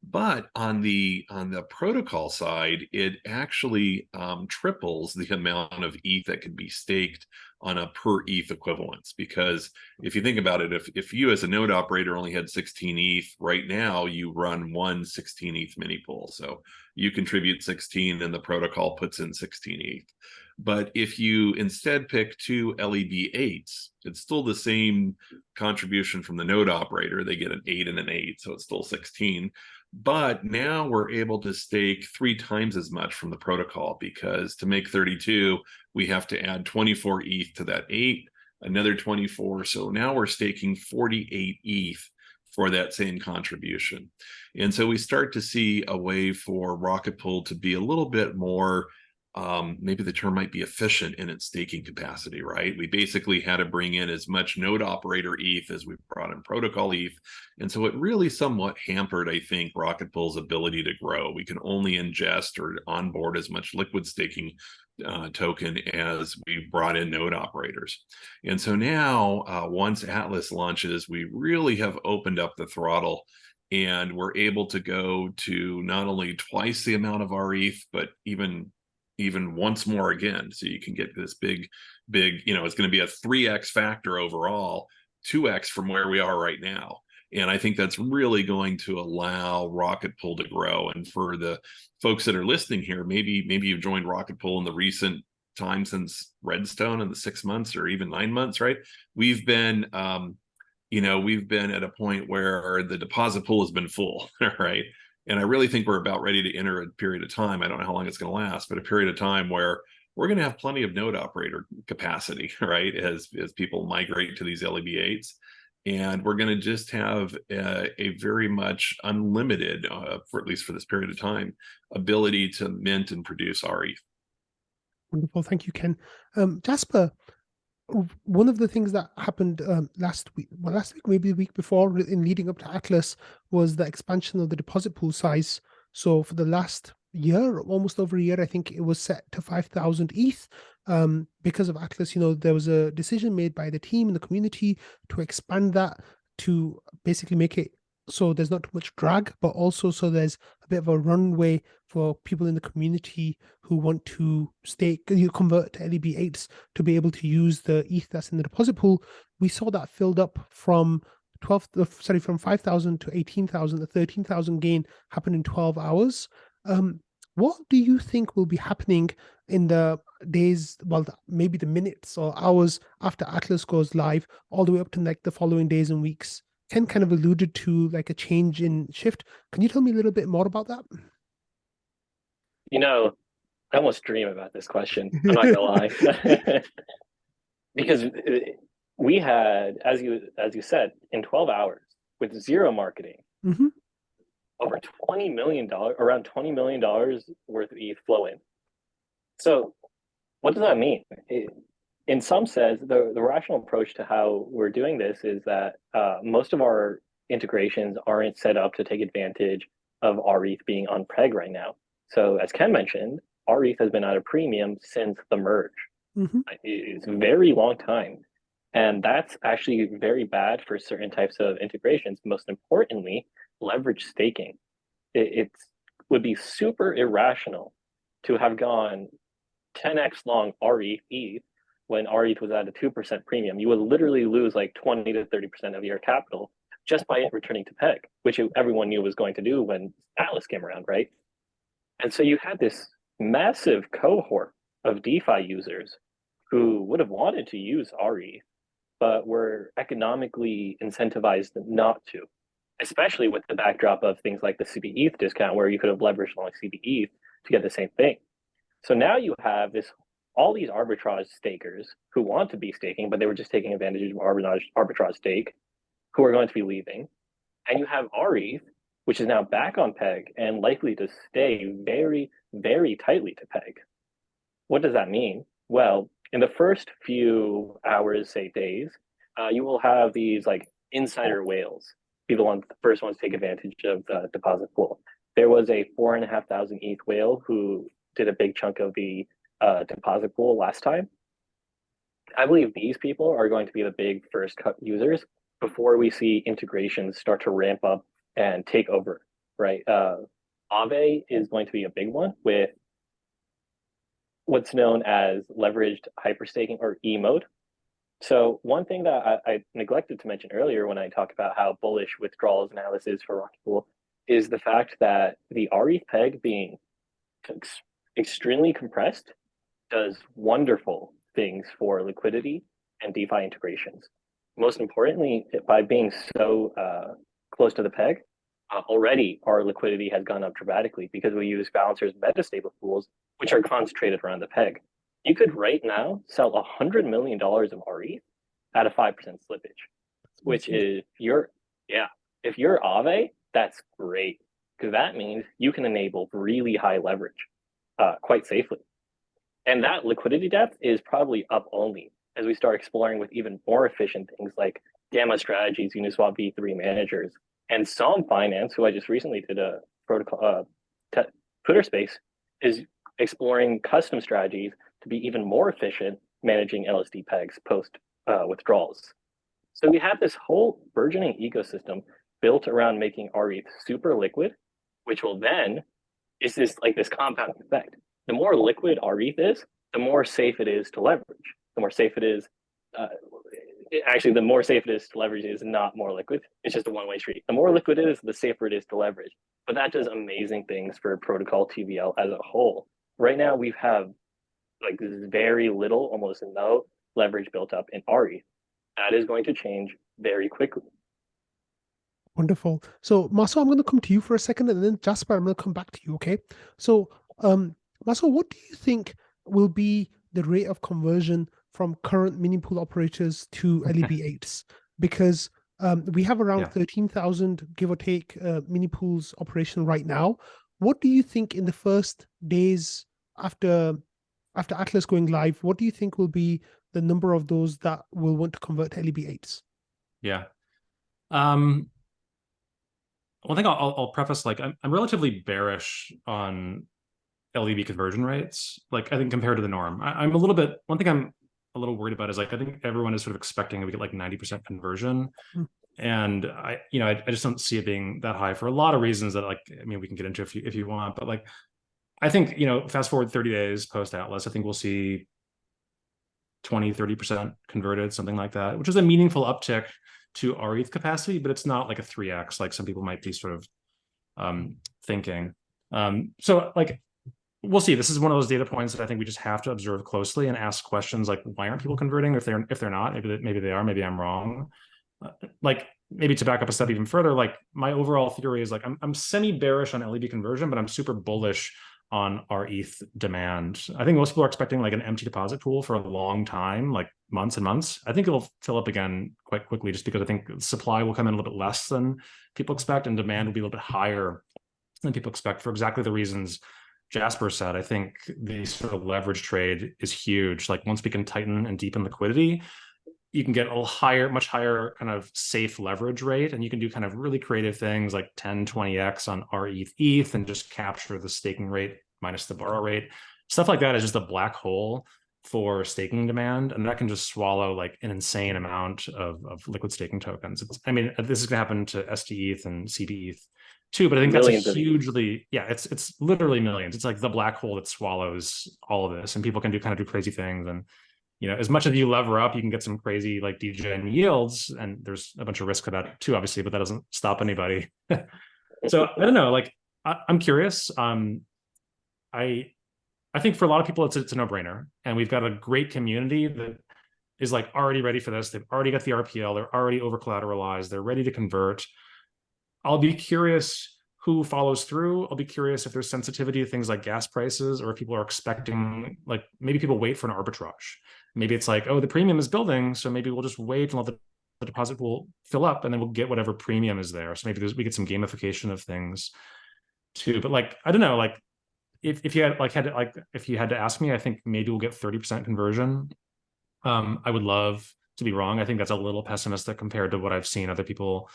But on the protocol side, it actually triples the amount of ETH that could be staked on a per ETH equivalence. Because if you think about it, if you as a node operator only had 16 ETH, right now you run one 16 ETH mini pool. So you contribute 16 and the protocol puts in 16 ETH. But if you instead pick two LEB8s, it's still the same contribution from the node operator. They get an 8 and an 8, so it's still 16. But now we're able to stake 3 times as much from the protocol, because to make 32, we have to add 24 ETH to that 8, another 24. So now we're staking 48 ETH for that same contribution. And so we start to see a way for Rocketpool to be a little bit more, maybe the term might be efficient in its staking capacity, right? We basically had to bring in as much node operator ETH as we brought in protocol ETH. And so it really somewhat hampered, I think, Rocketpool's ability to grow. We can only ingest or onboard as much liquid staking token as we brought in node operators. And so now, once Atlas launches, we really have opened up the throttle, and we're able to go to not only twice the amount of our ETH, but even once more again. So you can get this big, it's going to be a 3x factor overall, 2x from where we are right now. And I think that's really going to allow Rocketpool to grow. And for the folks that are listening here, maybe you've joined Rocketpool in the recent time since Redstone in the 6 months or even 9 months, right? We've been at a point where the deposit pool has been full, right? And I really think we're about ready to enter a period of time. I don't know how long it's going to last, but a period of time where we're going to have plenty of node operator capacity, right? As people migrate to these LEB8s. And we're going to just have a very much unlimited, for at least for this period of time, ability to mint and produce our ETH. Wonderful. Thank you, Ken. Jasper, one of the things that happened last week, maybe the week before, in leading up to Atlas, was the expansion of the deposit pool size. So for the last year, almost over a year, I think it was set to 5,000 ETH. Because of Atlas, there was a decision made by the team and the community to expand that, to basically make it so there's not too much drag, but also so there's a bit of a runway for people in the community who want to convert to LEB8s to be able to use the ETH that's in the deposit pool. We saw that filled up from 5,000 to 18,000. The 13,000 gain happened in 12 hours. What do you think will be happening in the days, well, maybe the minutes or hours after Atlas goes live, all the way up to like the following days and weeks? Ken kind of alluded to like a change in shift. Can you tell me a little bit more about that? I almost dream about this question. I'm not gonna lie, because we had, as you said, in 12 hours with zero marketing, over $20 million, around $20 million worth of ETH flow in. So, what does that mean? In some sense, the rational approach to how we're doing this is that most of our integrations aren't set up to take advantage of our ETH being on peg right now. So as Ken mentioned, our ETH has been at a premium since the merge. It's a very long time. And that's actually very bad for certain types of integrations. Most importantly, leverage staking. It would be super irrational to have gone 10x long RETH when RETH was at a 2% premium. You would literally lose like 20 to 30% of your capital just by it returning to peg, which everyone knew was going to do when Atlas came around, right? And so you had this massive cohort of DeFi users who would have wanted to use RETH, but were economically incentivized not to, especially with the backdrop of things like the CBETH discount, where you could have leveraged long CBETH to get the same thing. So now you have all these arbitrage stakers who want to be staking, but they were just taking advantage of arbitrage stake, who are going to be leaving. And you have RETH, which is now back on peg and likely to stay very, very tightly to peg. What does that mean? Well, in the first few hours, say days, you will have these like insider whales be the first ones to take advantage of the deposit pool. There was a 4,500 ETH whale who did a big chunk of the deposit pool last time. I believe these people are going to be the big first cut users before we see integrations start to ramp up and take over, right? Aave is going to be a big one with what's known as leveraged hyperstaking, or E mode. So one thing that I neglected to mention earlier when I talked about how bullish withdrawals analysis for Rocketpool is the fact that the RETH peg being extremely compressed does wonderful things for liquidity and DeFi integrations. Most importantly, by being so close to the peg, already our liquidity has gone up dramatically because we use balancers metastable pools, which are concentrated around the peg. You could right now sell $100 million of RETH at a 5% slippage, which is if you're Aave, that's great, because that means you can enable really high leverage quite safely. And that liquidity depth is probably up only as we start exploring with even more efficient things like Gamma Strategies, Uniswap V3 managers, and Psalm Finance, who I just recently did a protocol Twitter space, is exploring custom strategies to be even more efficient managing LSD pegs post withdrawals. So we have this whole burgeoning ecosystem built around making RETH super liquid, which will then is this compounding effect. The more liquid RETH is, the more safe it is to leverage. The more safe it is, the more safe it is to leverage is not more liquid. It's just a one-way street. The more liquid it is, the safer it is to leverage. But that does amazing things for protocol TVL as a whole. Right now, we have very little, almost no leverage built up in RETH. That is going to change very quickly. Wonderful. So, Marceau, I'm going to come to you for a second, and then Jasper, I'm going to come back to you, okay? So, Marceau, what do you think will be the rate of conversion from current mini pool operators to LEB8s? Because we have around 13,000, give or take, mini pools operational right now. What do you think in the first days after Atlas going live, what do you think will be the number of those that will want to convert to LEB8s? Yeah. One thing I'll preface, like I'm relatively bearish on LEB conversion rates. Like I think compared to the norm, I'm a little bit. One thing I'm a little worried about is like I think everyone is sort of expecting we get like 90% conversion, and I just don't see it being that high for a lot of reasons that like I mean we can get into if you want, but like I think fast forward 30 days post Atlas, I think we'll see 20-30% converted, something like that, which is a meaningful uptick to our ETH capacity, but it's not like a 3x like some people might be sort of thinking. So like we'll see. This is one of those data points that I think we just have to observe closely and ask questions like, why aren't people converting? If they're not, maybe they are. Maybe I'm wrong. Like maybe to back up a step even further, like my overall theory is like I'm semi bearish on LEB conversion, but I'm super bullish on our ETH demand. I think most people are expecting like an empty deposit pool for a long time, like months and months. I think it'll fill up again quite quickly just because I think supply will come in a little bit less than people expect and demand will be a little bit higher than people expect for exactly the reasons Jasper said. I think the sort of leverage trade is huge. Like once we can tighten and deepen liquidity, you can get a much higher kind of safe leverage rate, and you can do kind of really creative things like 10, 20x on our ETH and just capture the staking rate minus the borrow rate. Stuff like that is just a black hole for staking demand, and that can just swallow like an insane amount of liquid staking tokens. I mean, this is going to happen to STETH and CBETH too, but I think Millions that's a hugely, it's literally millions. It's like the black hole that swallows all of this, and people can do crazy things. And as much as you lever up, you can get some crazy like DGen yields, and there's a bunch of risk for that too, obviously, but that doesn't stop anybody. So I don't know, like I'm curious. I think for a lot of people, it's a no-brainer, and we've got a great community that is like already ready for this. They've already got the RPL. They're already over collateralized. They're ready to convert. I'll be curious who follows through. I'll be curious if there's sensitivity to things like gas prices, or if people are expecting, like maybe people wait for an arbitrage. Maybe it's like, oh, the premium is building, so maybe we'll just wait and let the deposit pool fill up, and then we'll get whatever premium is there. So maybe we get some gamification of things too. But like, I don't know, like if you had to ask me, I think maybe we'll get 30% conversion. I would love to be wrong. I think that's a little pessimistic compared to what I've seen other people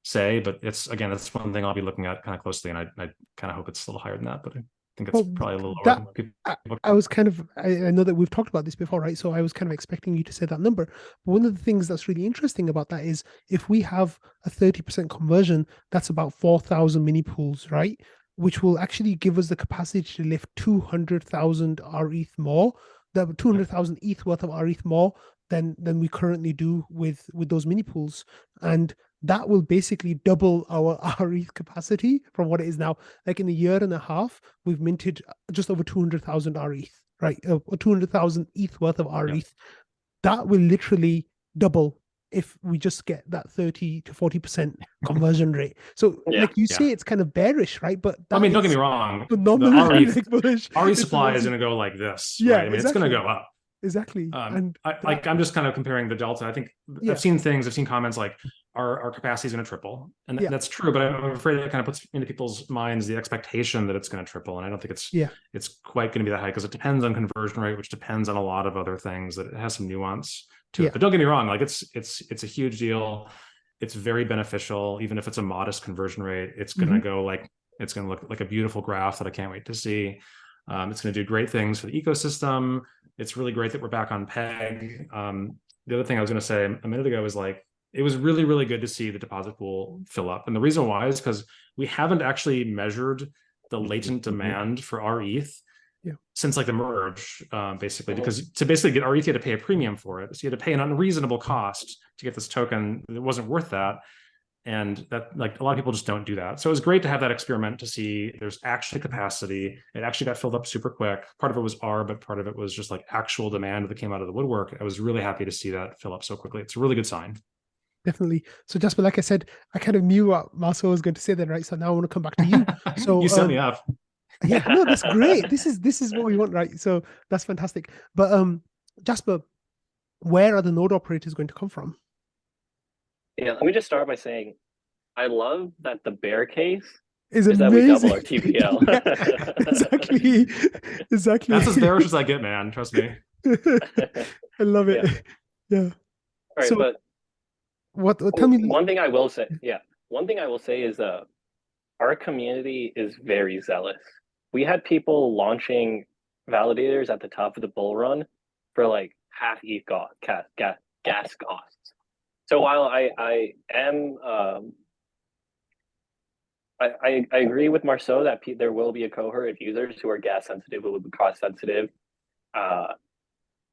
say, but that's one thing I'll be looking at kind of closely, and I kind of hope it's a little higher than that, but I think it's probably a little lower than people. I was kind of, I know that we've talked about this before, right? So I was kind of expecting you to say that number. But one of the things that's really interesting about that is if we have a 30% conversion, that's about 4,000 mini pools, right? Which will actually give us the capacity to lift 200,000 RETH more, the 200,000 ETH worth of RETH more than we currently do with those mini pools. And that will basically double our RETH capacity from what it is now. Like in a year and a half, we've minted just over 200,000 RETH, right? 200,000 ETH worth of RETH. Yeah. That will literally double if we just get that 30 to 40% conversion rate. So like you say, it's kind of bearish, right? But I mean, don't get me wrong. The RETH supply is going to go like this. Yeah, right? I mean, it's going to go up. Exactly. I'm just kind of comparing the delta. I think I've seen comments like our capacity is going to triple, and that's true. But I'm afraid that kind of puts into people's minds the expectation that it's going to triple, and I don't think it's quite going to be that high, because it depends on conversion rate, which depends on a lot of other things. That it has some nuance to it. But don't get me wrong, like it's a huge deal. It's very beneficial, even if it's a modest conversion rate. It's going to go like, it's going to look like a beautiful graph that I can't wait to see. It's going to do great things for the ecosystem. It's really great that we're back on peg. The other thing I was going to say a minute ago is like, it was really, really good to see the deposit pool fill up. And the reason why is because we haven't actually measured the latent demand for our ETH since like the merge, basically, because to basically get our ETH, you had to pay a premium for it. So you had to pay an unreasonable cost to get this token. It wasn't worth that. And that, like, a lot of people just don't do that. So it was great to have that experiment to see there's actually capacity. It actually got filled up super quick. Part of it was R, but part of it was just like actual demand that came out of the woodwork. I was really happy to see that fill up so quickly. It's a really good sign. Definitely. So Jasper, like I said, I kind of knew what Marceau was going to say then, right? So now I want to come back to you. So you set me up. Yeah, no, that's great. This is what we want, right? So that's fantastic. But Jasper, where are the node operators going to come from? Yeah, let me just start by saying I love that the bear case is that we double our TVL. Exactly. That's as bearish as I get, man. Trust me. I love it. Yeah. Yeah. All right, So but tell me. one thing I will say, one thing I will say is our community is very zealous. We had people launching validators at the top of the bull run for like half ETH gas costs. So while I am I agree with Marceau that there will be a cohort of users who are gas sensitive, who will be cost sensitive.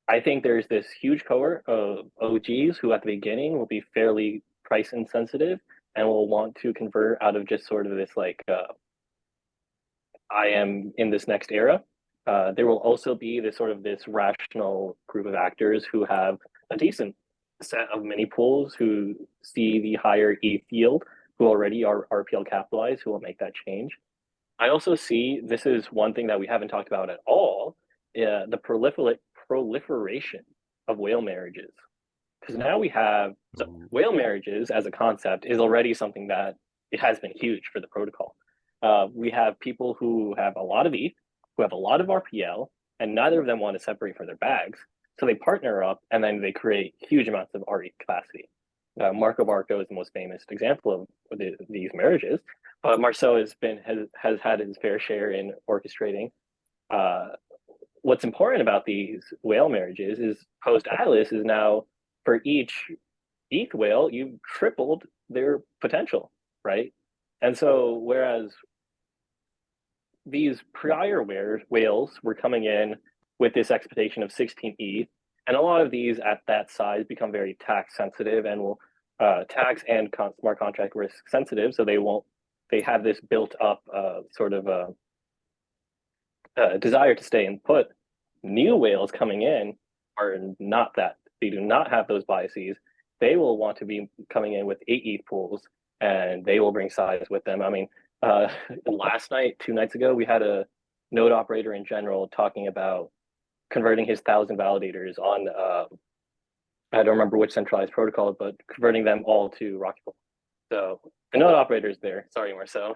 I think there's this huge cohort of OGs who at the beginning will be fairly price insensitive and will want to convert out of just sort of this like I am in this next era. There will also be this rational group of actors who have a decent set of mini pools who see the higher ETH yield, who already are RPL capitalized, who will make that change. I also see this is one thing that we haven't talked about at all, the proliferation of whale marriages. Because now we have whale marriages as a concept is already something that it has been huge for the protocol. We have people who have a lot of ETH, who have a lot of RPL, and neither of them want to separate from their bags. So they partner up and then they create huge amounts of RE capacity. Marco Barco is the most famous example of these marriages, but Marceau has had his fair share in orchestrating. What's important about these whale marriages is post Atlas is now for each ETH whale, you've tripled their potential, right? And so whereas these prior whales were coming in with this expectation of 16 ETH, and a lot of these at that size become very tax sensitive and will tax and smart contract risk sensitive, so they have this built up desire to stay and put. New whales coming in are not that. They do not have those biases. They will want to be coming in with 8 ETH pools, and they will bring size with them. I mean, last night, 2 nights ago, we had a node operator in general talking about converting his 1,000 validators on, I don't remember which centralized protocol, but converting them all to Rocketpool. So the node operator's there. Sorry, Marceau.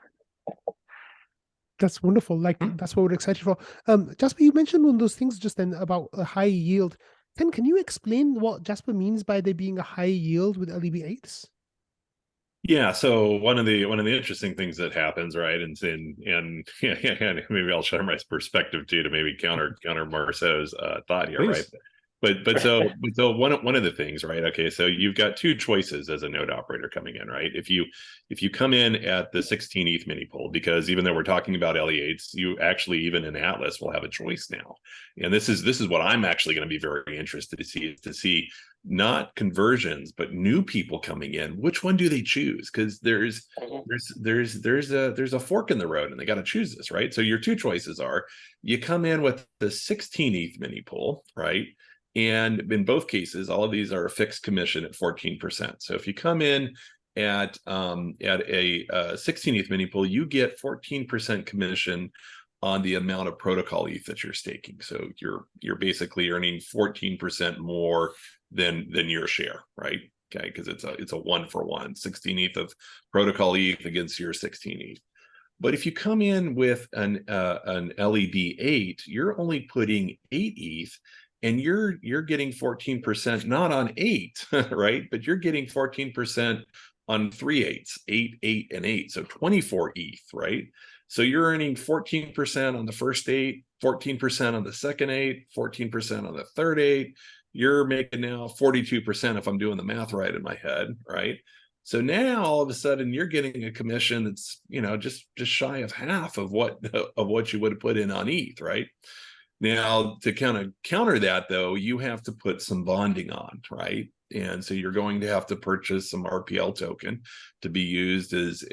That's wonderful. Like that's what we're excited for. Jasper, you mentioned one of those things just then about a high yield. Can you explain what Jasper means by there being a high yield with LEB8s? Yeah, so one of the interesting things that happens, right, and maybe I'll share my perspective too to maybe counter Marceau's thought here, Please. right? But so one of the things, right? Okay, so you've got 2 choices as a node operator coming in, right? If you come in at the 16 ETH mini pool, because even though we're talking about LE8s, you actually even in Atlas will have a choice now, and this is what I'm actually going to be very interested to see not conversions but new people coming in. Which one do they choose? Because there's a fork in the road, and they got to choose this, right? So your 2 choices are you come in with the 16 ETH mini pool, right? And in both cases, all of these are a fixed commission at 14%. So if you come in at a 16 ETH mini pool, you get 14% commission on the amount of protocol ETH that you're staking. So you're basically earning 14% more than your share, right? Okay, because it's a 1-for-1, 16 ETH of protocol ETH against your 16 ETH. But if you come in with an LEB8, you're only putting 8 ETH, and you're getting 14% not on 8, right? But you're getting 14% on 3 8s, 8, 8, and 8, so 24 ETH, right? So you're earning 14% on the first 8, 14% on the second 8, 14% on the third 8. You're making now 42% if I'm doing the math right in my head, right? So now all of a sudden you're getting a commission that's just shy of half of what you would have put in on ETH, right? Now, to kind of counter that, though, you have to put some bonding on, right? And so you're going to have to purchase some RPL token to be used as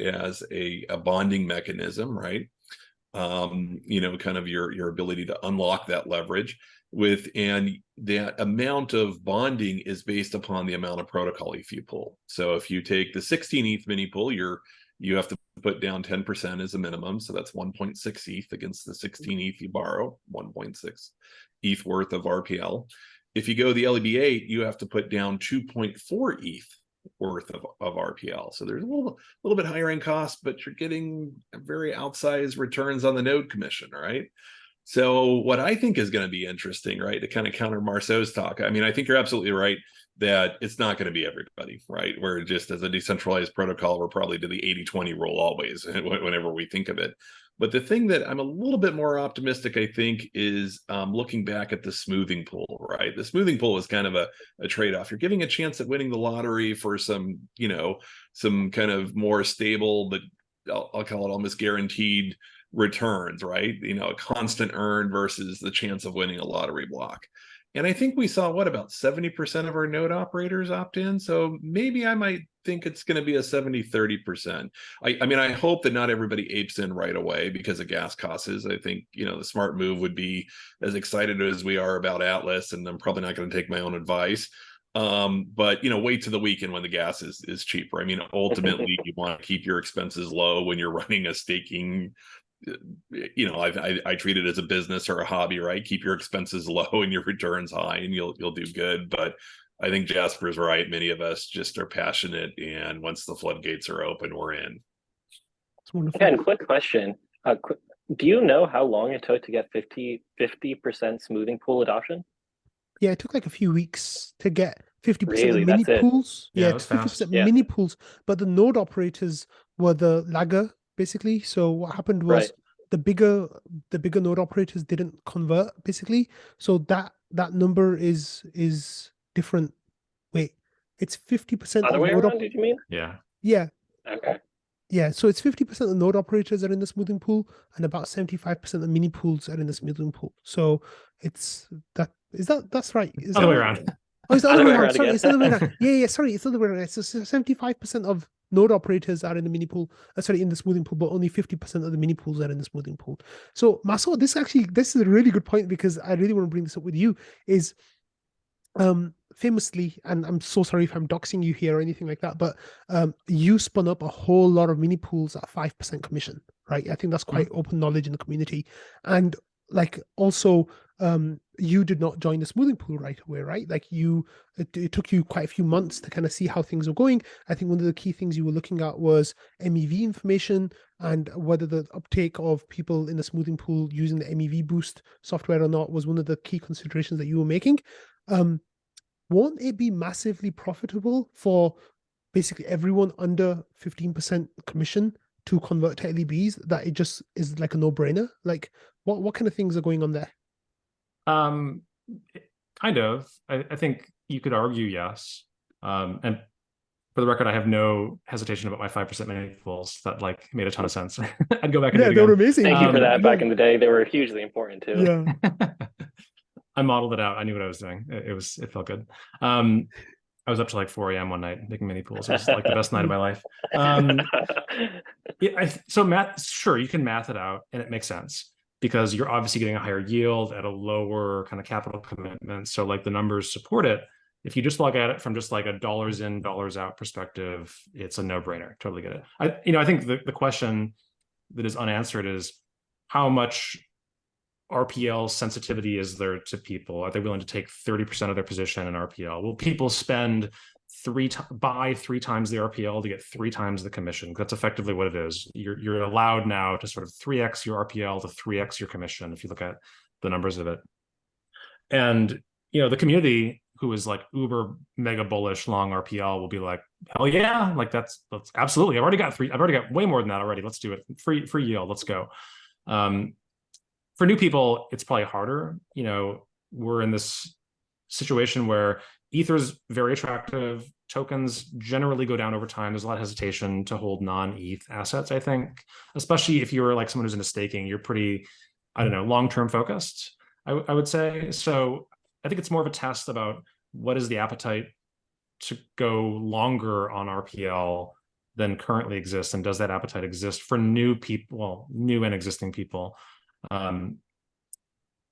a bonding mechanism, right? Kind of your ability to unlock that leverage and that amount of bonding is based upon the amount of protocol ETH you pull. So if you take the 16 ETH mini pool, you have to put down 10% as a minimum. So that's 1.6 ETH against the 16 ETH you borrow, 1.6 ETH worth of RPL. If you go the LEB8, you have to put down 2.4 ETH worth of RPL. So there's a little bit higher in cost, but you're getting very outsized returns on the node commission, right? So what I think is going to be interesting, right, to kind of counter Marceau's talk, I mean, I think you're absolutely right that it's not going to be everybody, right? We're just, as a decentralized protocol, we're probably to the 80-20 rule always, whenever we think of it. But the thing that I'm a little bit more optimistic, I think, is looking back at the smoothing pool, right? The smoothing pool is kind of a trade-off. You're giving a chance at winning the lottery for some, some kind of more stable, but I'll call it almost guaranteed returns, right? A constant earn versus the chance of winning a lottery block. And I think we saw about 70% of our node operators opt in. So maybe I might think it's going to be a 70-30%. I mean, I hope that not everybody apes in right away because of gas costs. I think, the smart move would be, as excited as we are about Atlas, and I'm probably not going to take my own advice. But wait to the weekend when the gas is cheaper. I mean, ultimately, you want to keep your expenses low when you're running a staking. I treat it as a business or a hobby, right? Keep your expenses low and your returns high, and you'll do good. But I think Jasper's right. Many of us just are passionate, and once the floodgates are open, we're in. It's wonderful. And quick question: do you know how long it took to get 50% smoothing pool adoption? Yeah, it took like a few weeks to get 50% Really? of mini That's it? pools. Yeah, Yeah, it was 50% fast. Yeah. mini pools, but the node operators were the lagger basically. So what happened was Right. the bigger node operators didn't convert basically. So that number is different. Wait, it's 50% Other of way node around? Did you mean? Yeah. yeah. Okay. Yeah, so it's 50% of node operators are in the smoothing pool, and about 75% of mini pools are in the smoothing pool. So it's that's right. Is Other that way right? around. Oh, it's the other Other way way around. around Sorry, again. it's the other way around. Yeah, sorry, it's the other way around. So 75% of node operators are in the mini pool, in the smoothing pool, but only 50% of the mini pools are in the smoothing pool. So Marceau, this is a really good point because I really want to bring this up with you, is famously, and I'm so sorry if I'm doxing you here or anything like that, but you spun up a whole lot of mini pools at 5% commission, right? I think that's quite open knowledge in the community. And like also you did not join the smoothing pool right away, right? Like it took you quite a few months to kind of see how things were going. I think one of the key things you were looking at was MEV information and whether the uptake of people in the smoothing pool using the MEV boost software or not was one of the key considerations that you were making. Won't it be massively profitable for basically everyone under 15% commission to convert to LEBs, that it just is like a no-brainer? Like what kind of things are going on there? Kind of. I think you could argue yes. And for the record, I have no hesitation about my 5% mini pools. That like made a ton of sense. I'd go back and do it they were again. amazing. Thank you for that. Yeah. Back in the day, they were hugely important too. Yeah. I modeled it out. I knew what I was doing. It felt good. I was up to like 4 a.m. one night making mini pools. It was like the best night of my life. So math, sure, you can math it out and it makes sense because you're obviously getting a higher yield at a lower kind of capital commitment. So like the numbers support it. If you just look at it from just like a dollars in, dollars out perspective, it's a no-brainer. Totally get it. I think the question that is unanswered is how much RPL sensitivity is there to people? Are they willing to take 30% of their position in RPL? Will people spend buy 3 times the RPL to get 3 times the commission? That's effectively what it is. You're allowed now to sort of 3x your RPL to 3x your commission if you look at the numbers of it. And the community who is like uber mega bullish long RPL will be like, hell yeah, like that's absolutely. I've already got way more than that already. Let's do it. Free yield. Let's go. For new people, it's probably harder. We're in this situation where Ether's very attractive. Tokens generally go down over time. There's a lot of hesitation to hold non-ETH assets, I think, especially if you're like someone who's into staking, you're pretty, long-term focused, I would say. So I think it's more of a test about what is the appetite to go longer on RPL than currently exists, and does that appetite exist for new people, well, new and existing people? And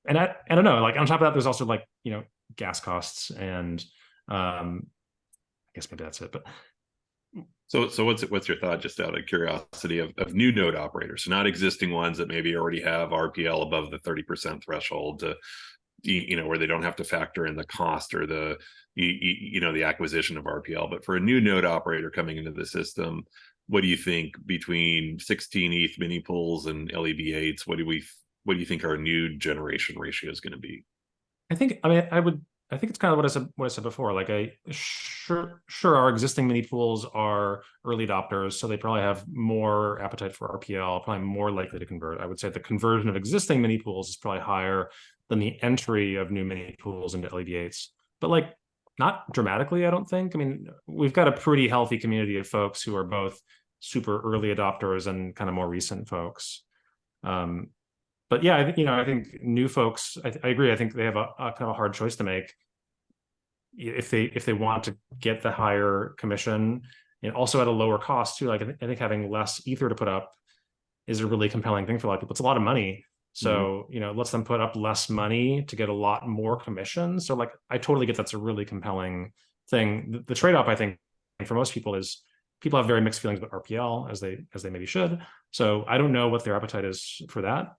I don't know, like on top of that, there's also like, gas costs and I guess maybe that's it. But so what's your thought, just out of curiosity, of new node operators, so not existing ones that maybe already have RPL above the 30% threshold to, where they don't have to factor in the cost or the acquisition of RPL, but for a new node operator coming into the system, what do you think between 16 ETH mini pools and LEB8s? What do we what do you think our new generation ratio is going to be? I think it's kind of what I said before. Like sure our existing mini pools are early adopters, so they probably have more appetite for RPL, probably more likely to convert. I would say the conversion of existing mini pools is probably higher than the entry of new mini pools into LEB8s, but like not dramatically, I don't think. I mean, we've got a pretty healthy community of folks who are both super early adopters and kind of more recent folks. But yeah, I think new folks, I agree. I think they have a kind of a hard choice to make if they want to get the higher commission and also at a lower cost too. Like I think having less ether to put up is a really compelling thing for a lot of people. It's a lot of money. So, it lets them put up less money to get a lot more commission. So like, I totally get that's a really compelling thing. The trade-off, I think, for most people is people have very mixed feelings about RPL as they maybe should. So I don't know what their appetite is for that.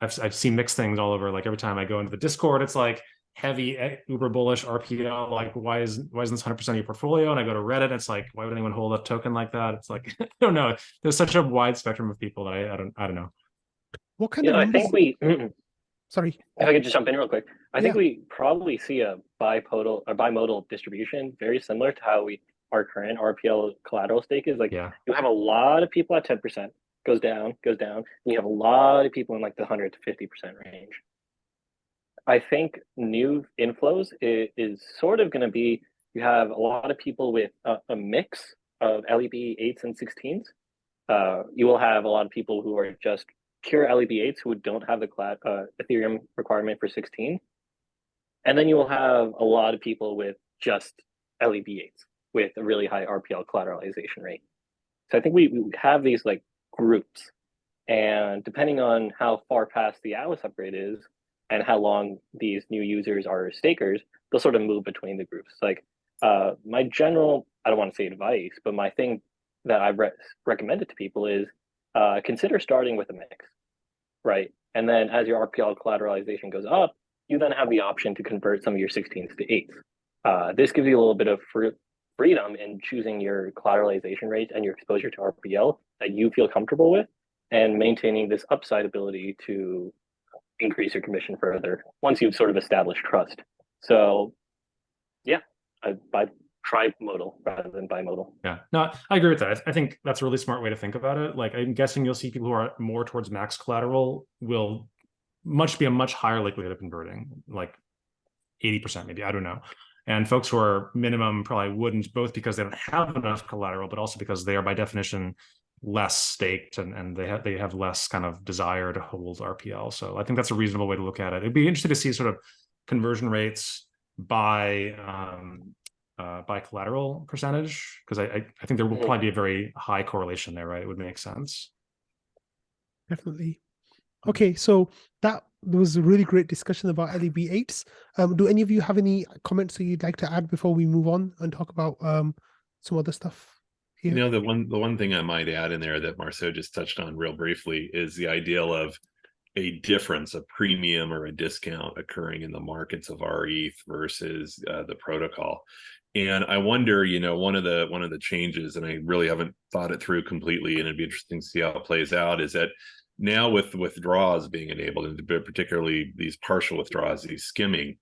I've seen mixed things all over. Like every time I go into the Discord, it's like heavy uber bullish RPL. Like why isn't this 100% of your portfolio? And I go to Reddit, it's like, why would anyone hold a token like that? It's like, I don't know. There's such a wide spectrum of people that I don't know. What kind of I think we sorry, if I could just jump in real quick. I think we probably see a bimodal distribution very similar to how our current RPL collateral stake is. Like you have a lot of people at 10%, goes down, and you have a lot of people in like the 100 to 50% range. I think new inflows is sort of going to be, you have a lot of people with a mix of LEB8s and 16s. You will have a lot of people who are just pure LEB8s who don't have the Ethereum requirement for 16. And then you will have a lot of people with just LEB8s with a really high RPL collateralization rate. So I think we have these like groups, and depending on how far past the Atlas upgrade is and how long these new users are stakers, they'll sort of move between the groups. Like my general, I don't want to say advice, but my thing that I've recommended to people is consider starting with a mix, right? And then as your RPL collateralization goes up, you then have the option to convert some of your 16s to 8s. This gives you a little bit of freedom in choosing your collateralization rate and your exposure to RPL that you feel comfortable with, and maintaining this upside ability to increase your commission further once you've sort of established trust. So yeah, I tri-modal rather than bimodal. Yeah, no, I agree with that. I think that's a really smart way to think about it. Like I'm guessing you'll see people who are more towards max collateral will be a much higher likelihood of converting, like 80% maybe, I don't know. And folks who are minimum probably wouldn't, both because they don't have enough collateral, but also because they are by definition less staked and they have less kind of desire to hold RPL. So I think that's a reasonable way to look at it. It'd be interesting to see sort of conversion rates by collateral percentage, because I think there will probably be a very high correlation there, right? It would make sense. Definitely. Okay, so that was a really great discussion about LEB8s. Do any of you have any comments that you'd like to add before we move on and talk about some other stuff here? The one thing I might add in there that Marceau just touched on real briefly is the ideal of a difference, a premium or a discount occurring in the markets of RETH versus the protocol. And I wonder, one of the changes, and I really haven't thought it through completely, and it'd be interesting to see how it plays out, is that now with withdrawals being enabled, and particularly these partial withdrawals, these skimming,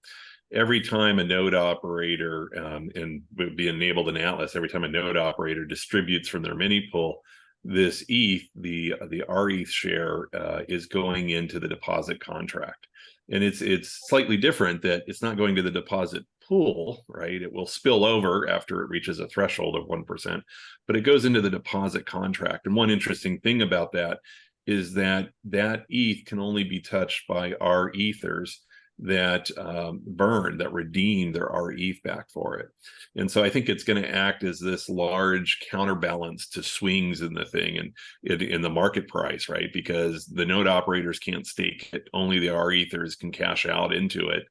every time a node operator, and would be enabled in Atlas, every time a node operator distributes from their mini pool, this ETH, the RETH share is going into the deposit contract. And it's slightly different that it's not going to the deposit pool, right? It will spill over after it reaches a threshold of 1%, but it goes into the deposit contract. And one interesting thing about that is that ETH can only be touched by our ethers that redeem their RETH back for it. And so I think it's going to act as this large counterbalance to swings in the thing and in the market price, right? Because the node operators can't stake it, only the REthers can cash out into it.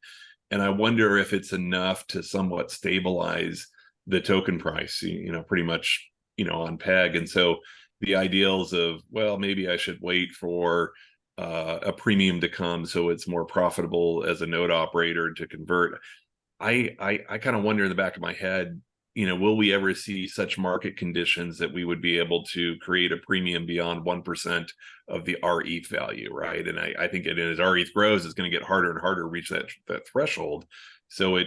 And I wonder if it's enough to somewhat stabilize the token price, pretty much, on peg. And so the ideals of, well, maybe I should wait for a premium to come so it's more profitable as a node operator to convert. I kind of wonder in the back of my head, will we ever see such market conditions that we would be able to create a premium beyond 1% of the RETH value, right? And I think as RETH grows, it's going to get harder and harder to reach that threshold. So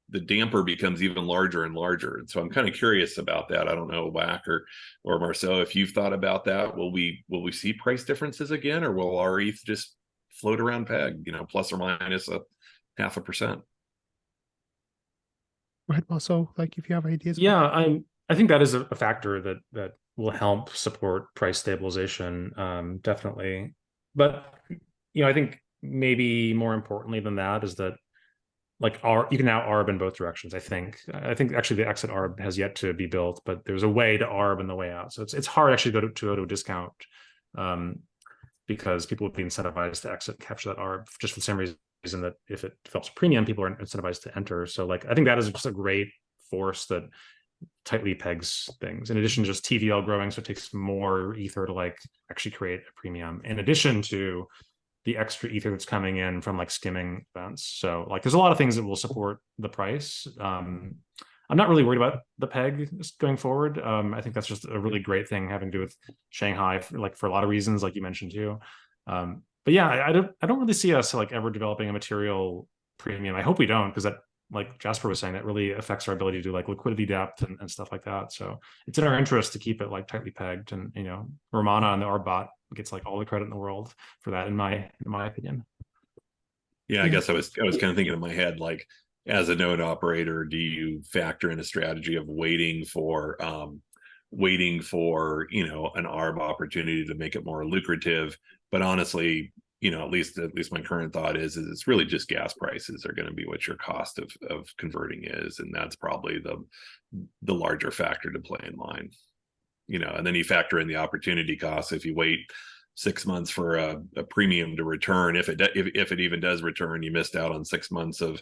the damper becomes even larger and larger. And so I'm kind of curious about that. I don't know, Whack or Marceau, if you've thought about that. Will we see price differences again, or will RETH just float around peg, plus or minus a 0.5%? Go ahead, Marceau, like if you have ideas. Yeah, I think that is a factor that will help support price stabilization, definitely. But I think maybe more importantly than that is that you can now ARB in both directions. I think actually the exit ARB has yet to be built, but there's a way to ARB and the way out. So it's hard actually to go to a discount, because people would be incentivized to exit and capture that ARB just for the same reason that if it develops premium, people are incentivized to enter. So I think that is just a great force that tightly pegs things. In addition to just TVL growing, so it takes more ether to actually create a premium, in addition to the extra ether that's coming in from skimming events. So there's a lot of things that will support the price. I'm not really worried about the peg going forward. I think that's just a really great thing having to do with Shanghai, for a lot of reasons, like you mentioned too. But yeah, I don't really see us ever developing a material premium. I hope we don't, because that, like Jasper was saying, that really affects our ability to do liquidity depth and stuff like that. So it's in our interest to keep it tightly pegged. And Romana and the RBot gets all the credit in the world for that, in my opinion. Yeah, I guess I was kind of thinking in my head, as a node operator, do you factor in a strategy of waiting for an ARB opportunity to make it more lucrative? But honestly, at least my current thought is it's really just gas prices are going to be what your cost of converting is, and that's probably the larger factor to play in line. And then you factor in the opportunity cost. If you wait 6 months for a premium to return, if it even does return, you missed out on 6 months of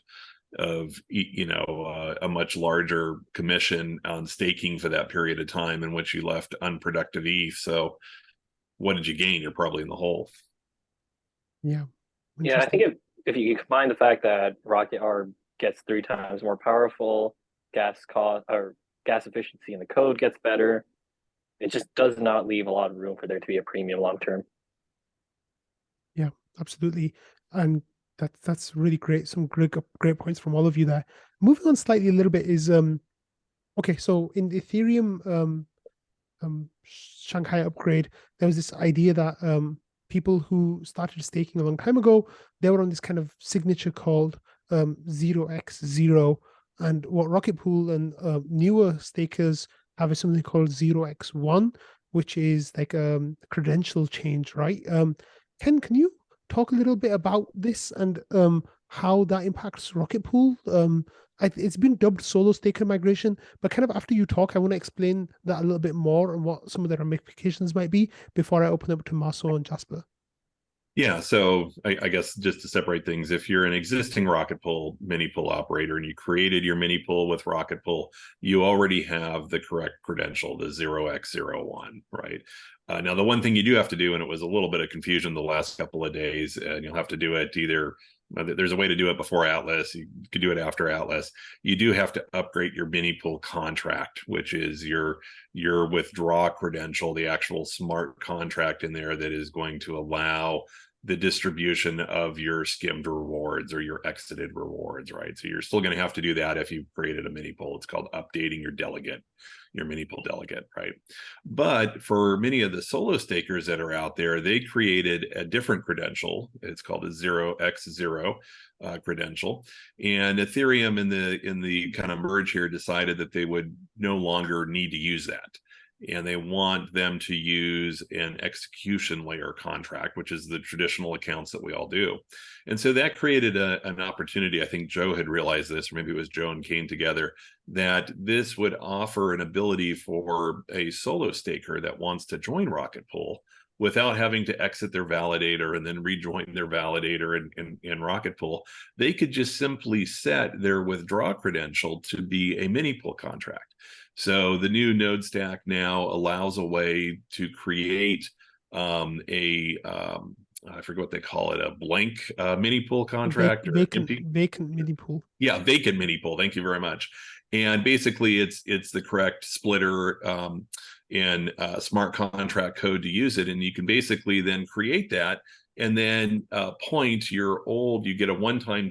a much larger commission on staking for that period of time in which you left unproductive ETH. So what did you gain? You're probably in the hole. Yeah. Yeah, I think if you combine the fact that Rocket ARB gets 3 times more powerful, gas cost or gas efficiency in the code gets better, it just does not leave a lot of room for there to be a premium long term. Yeah, absolutely. And that's really great. Some great points from all of you there. Moving on slightly a little bit is okay, so in the Ethereum Shanghai upgrade, there was this idea that people who started staking a long time ago, they were on this kind of signature called 0x0, and what Rocketpool and newer stakers have is something called 0x1, which is a credential change, right? Ken, can you talk a little bit about this and how that impacts Rocketpool? It's been dubbed solo staker migration, but kind of after you talk, I want to explain that a little bit more and what some of the ramifications might be before I open up to Marceau and Jasper. Yeah, so I guess just to separate things, if you're an existing Rocketpool mini pool operator and you created your mini pool with Rocketpool, you already have the correct credential, the 0x01, right? Now, the one thing you do have to do, and it was a little bit of confusion the last couple of days, and you'll have to do it either, there's a way to do it before Atlas, you could do it after Atlas. You do have to upgrade your mini pool contract, which is your withdraw credential, the actual smart contract in there that is going to allow the distribution of your skimmed rewards or your exited rewards, right? So you're still going to have to do that if you've created a mini pool. It's called updating your delegate, your mini pool delegate, right? But for many of the solo stakers that are out there, they created a different credential. It's called a 0x0 credential. And Ethereum in the kind of merge here decided that they would no longer need to use that. And they want them to use an execution layer contract, which is the traditional accounts that we all do. And so that created an opportunity. I think Joe had realized this, or maybe it was Joe and Kane together, that this would offer an ability for a solo staker that wants to join Rocketpool without having to exit their validator and then rejoin their validator in Rocketpool. They could just simply set their withdraw credential to be a mini pool contract. So the new node stack now allows a way to create I forget what they call it, a blank mini pool contract, vacant mini pool. Yeah, vacant mini pool. Thank you very much. And basically, it's the correct splitter and smart contract code to use it. And you can basically then create that and then point your old, you get a one-time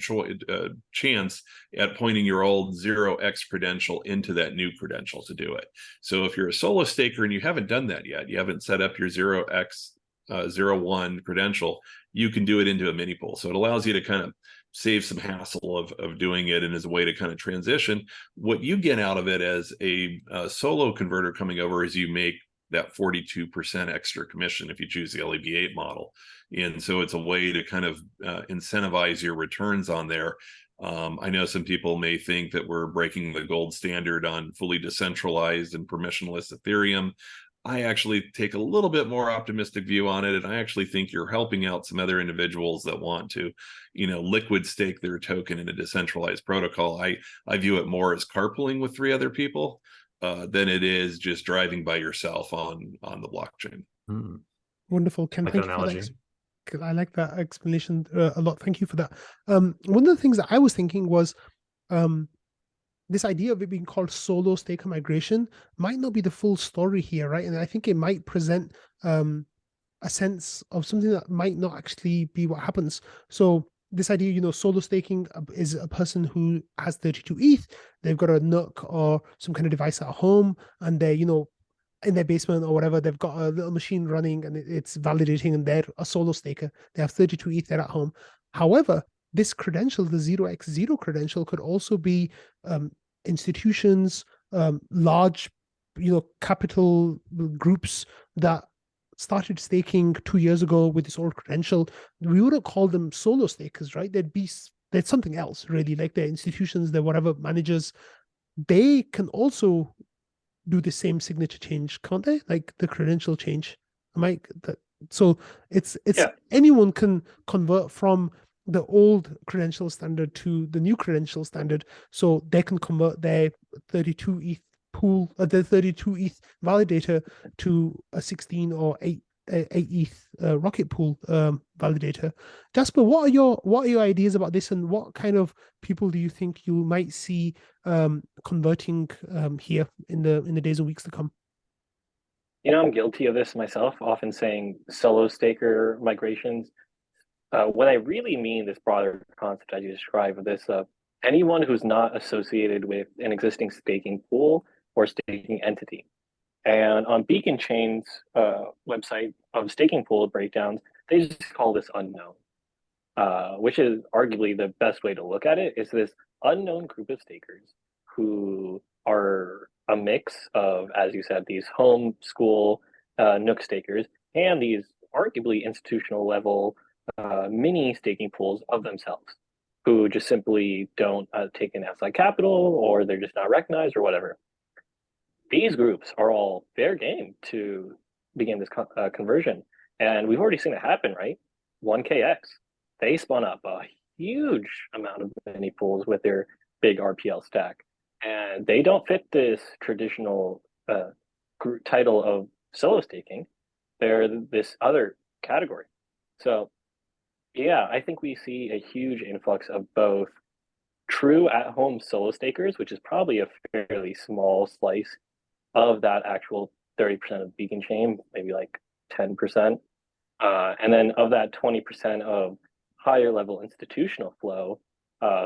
chance at pointing your old 0x credential into that new credential to do it. So if you're a solo staker and you haven't done that yet, you haven't set up your 0x 01 credential, you can do it into a mini pool. So it allows you to kind of save some hassle of doing it, and as a way to kind of transition. What you get out of it as a solo converter coming over is you make that 42% extra commission if you choose the LEV8 model. And so it's a way to kind of incentivize your returns on there. I know some people may think that we're breaking the gold standard on fully decentralized and permissionless Ethereum. I actually take a little bit more optimistic view on it, and I actually think you're helping out some other individuals that want to, liquid stake their token in a decentralized protocol. I view it more as carpooling with 3 other people than it is just driving by yourself on the blockchain. Wonderful, Ken. Like Thank that you for analogy. that. I like that explanation a lot. Thank you for that. One of the things that I was thinking was this idea of it being called solo staker migration might not be the full story here, right? And I think it might present a sense of something that might not actually be what happens. So this idea, solo staking is a person who has 32 ETH, they've got a NUC or some kind of device at home, and they're, in their basement or whatever, they've got a little machine running and it's validating, and they're a solo staker. They have 32 ETH, they're at home. However, this credential, the 0x0 credential, could also be institutions, large, capital groups that started staking 2 years ago with this old credential. We wouldn't call them solo stakers, right? They're something else, really. Like they're institutions, they're whatever managers. They can also do the same signature change, can't they? Like the credential change. So it's anyone can convert from the old credential standard to the new credential standard, so they can convert their 32 ETH pool, the 32 ETH validator to a 16 or 8 ETH rocket pool validator. Jasper, what are your ideas about this, and what kind of people do you think you might see converting here in the days and weeks to come? I'm guilty of this myself, often saying solo staker migrations. What I really mean, this broader concept as you describe of this, anyone who's not associated with an existing staking pool or staking entity. And on Beacon Chain's website of staking pool breakdowns, they just call this unknown, which is arguably the best way to look at it. Is this unknown group of stakers who are a mix of, as you said, these home school NUC stakers and these arguably institutional level mini staking pools of themselves, who just simply don't take in outside capital, or they're just not recognized or whatever. These groups are all fair game to begin this conversion. And we've already seen it happen, right? 1KX, they spun up a huge amount of mini pools with their big RPL stack. And they don't fit this traditional title of solo staking. They're this other category. So yeah, I think we see a huge influx of both true at-home solo stakers, which is probably a fairly small slice of that actual 30% of Beacon Chain, maybe like 10%. And then of that 20% of higher level institutional flow,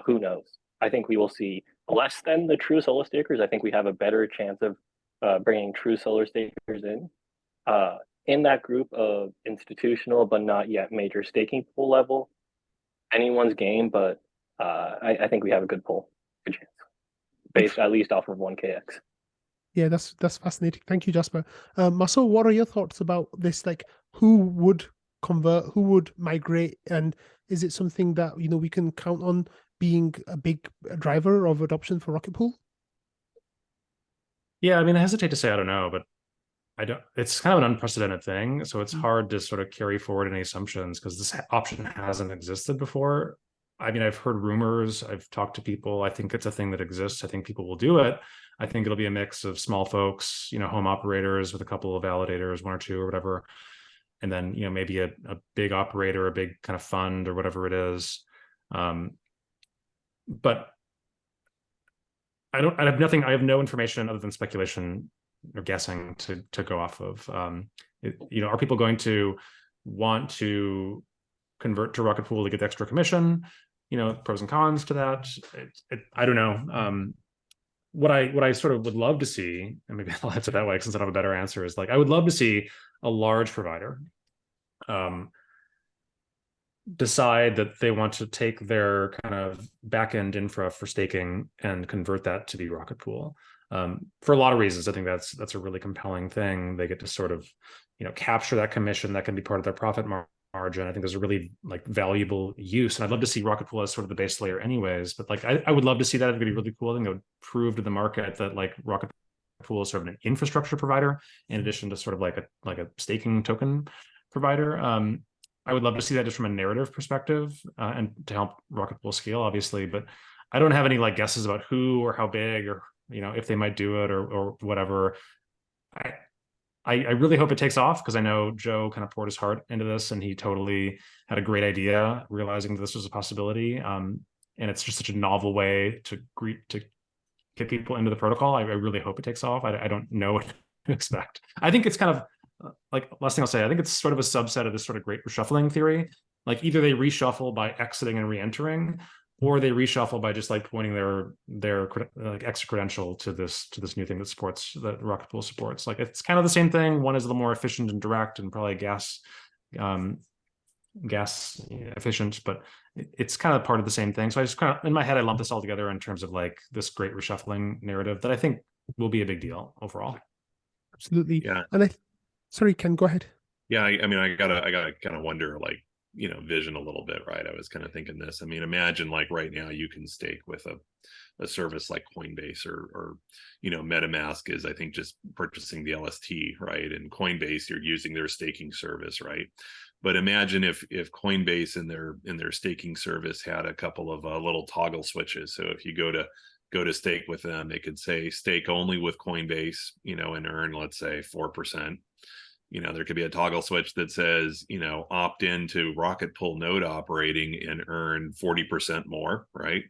who knows? I think we will see less than the true solo stakers. I think we have a better chance of bringing true solo stakers in that group of institutional but not yet major staking pool level. Anyone's game, but I think we have a good pool, good chance, based at least off of 1KX. Yeah, that's fascinating. Thank you, Jasper. Marceau, what are your thoughts about this? Like, who would convert, who would migrate, and is it something that we can count on being a big driver of adoption for Rocketpool? Yeah, I mean, I hesitate to say I don't know, but it's kind of an unprecedented thing, so it's hard to sort of carry forward any assumptions because this option hasn't existed before. I mean, I've heard rumors, I've talked to people. I think it's a thing that exists. I think people will do it. I think it'll be a mix of small folks, home operators with a couple of validators, 1 or 2 or whatever, and then maybe a big operator, a big kind of fund or whatever it is. But I have nothing. I have no information other than speculation or guessing to go off of. Are people going to want to convert to Rocketpool to get the extra commission? Pros and cons to that. I don't know. What I sort of would love to see, and maybe I'll answer that way since I don't have a better answer, is like I would love to see a large provider decide that they want to take their kind of back-end infra for staking and convert that to be Rocketpool. For a lot of reasons, I think that's a really compelling thing. They get to sort of, capture that commission that can be part of their profit margin. I think there's a really valuable use, and I'd love to see Rocketpool as sort of the base layer anyways. But I would love to see that. It'd be really cool. I think it would prove to the market that Rocketpool is sort of an infrastructure provider in addition to sort of like a staking token provider. I would love to see that just from a narrative perspective and to help Rocketpool scale, obviously. But I don't have any guesses about who or how big or if they might do it or whatever. I really hope it takes off because I know Joe kind of poured his heart into this and he totally had a great idea, realizing that this was a possibility. And it's just such a novel way to get people into the protocol. I really hope it takes off. I don't know what to expect. I think it's kind of last thing I'll say, I think it's sort of a subset of this sort of great reshuffling theory. Either they reshuffle by exiting and re-entering, or they reshuffle by just pointing their extra credential to this new thing that Rocketpool supports. It's kind of the same thing. One is a little more efficient and direct and probably gas efficient, but it's kind of part of the same thing. So I just kind of in my head I lump this all together in terms of this great reshuffling narrative that I think will be a big deal overall. Absolutely. Yeah. And sorry, Ken, go ahead. Yeah, I mean, I gotta kind of wonder, vision a little bit, right? I was kind of thinking this. I mean, imagine right now you can stake with a service like Coinbase or MetaMask is, I think, just purchasing the LST, right? And Coinbase, you're using their staking service, right? But imagine if Coinbase in their staking service had a couple of little toggle switches. So if you go to stake with them, they could say stake only with Coinbase, and earn, let's say, 4%. There could be a toggle switch that says, opt into Rocketpool node operating and earn 40% more, right?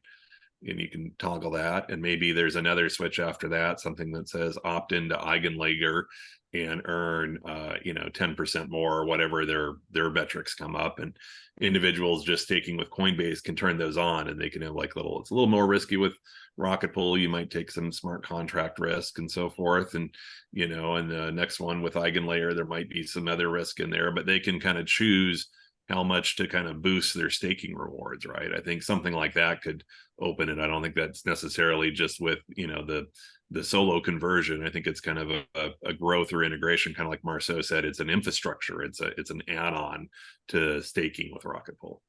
And you can toggle that. And maybe there's another switch after that, something that says opt into Eigenlager and earn 10% more, or whatever their metrics come up. And individuals just staking with Coinbase can turn those on, and they can have it's a little more risky with Rocketpool. You might take some smart contract risk and so forth. And, and the next one with Eigenlayer, there might be some other risk in there, but they can kind of choose how much to kind of boost their staking rewards, right? I think something like that could open it. I don't think that's necessarily just with, the solo conversion. I think it's kind of a growth or integration, kind of like Marceau said, it's an infrastructure. It's an add-on to staking with Rocketpool.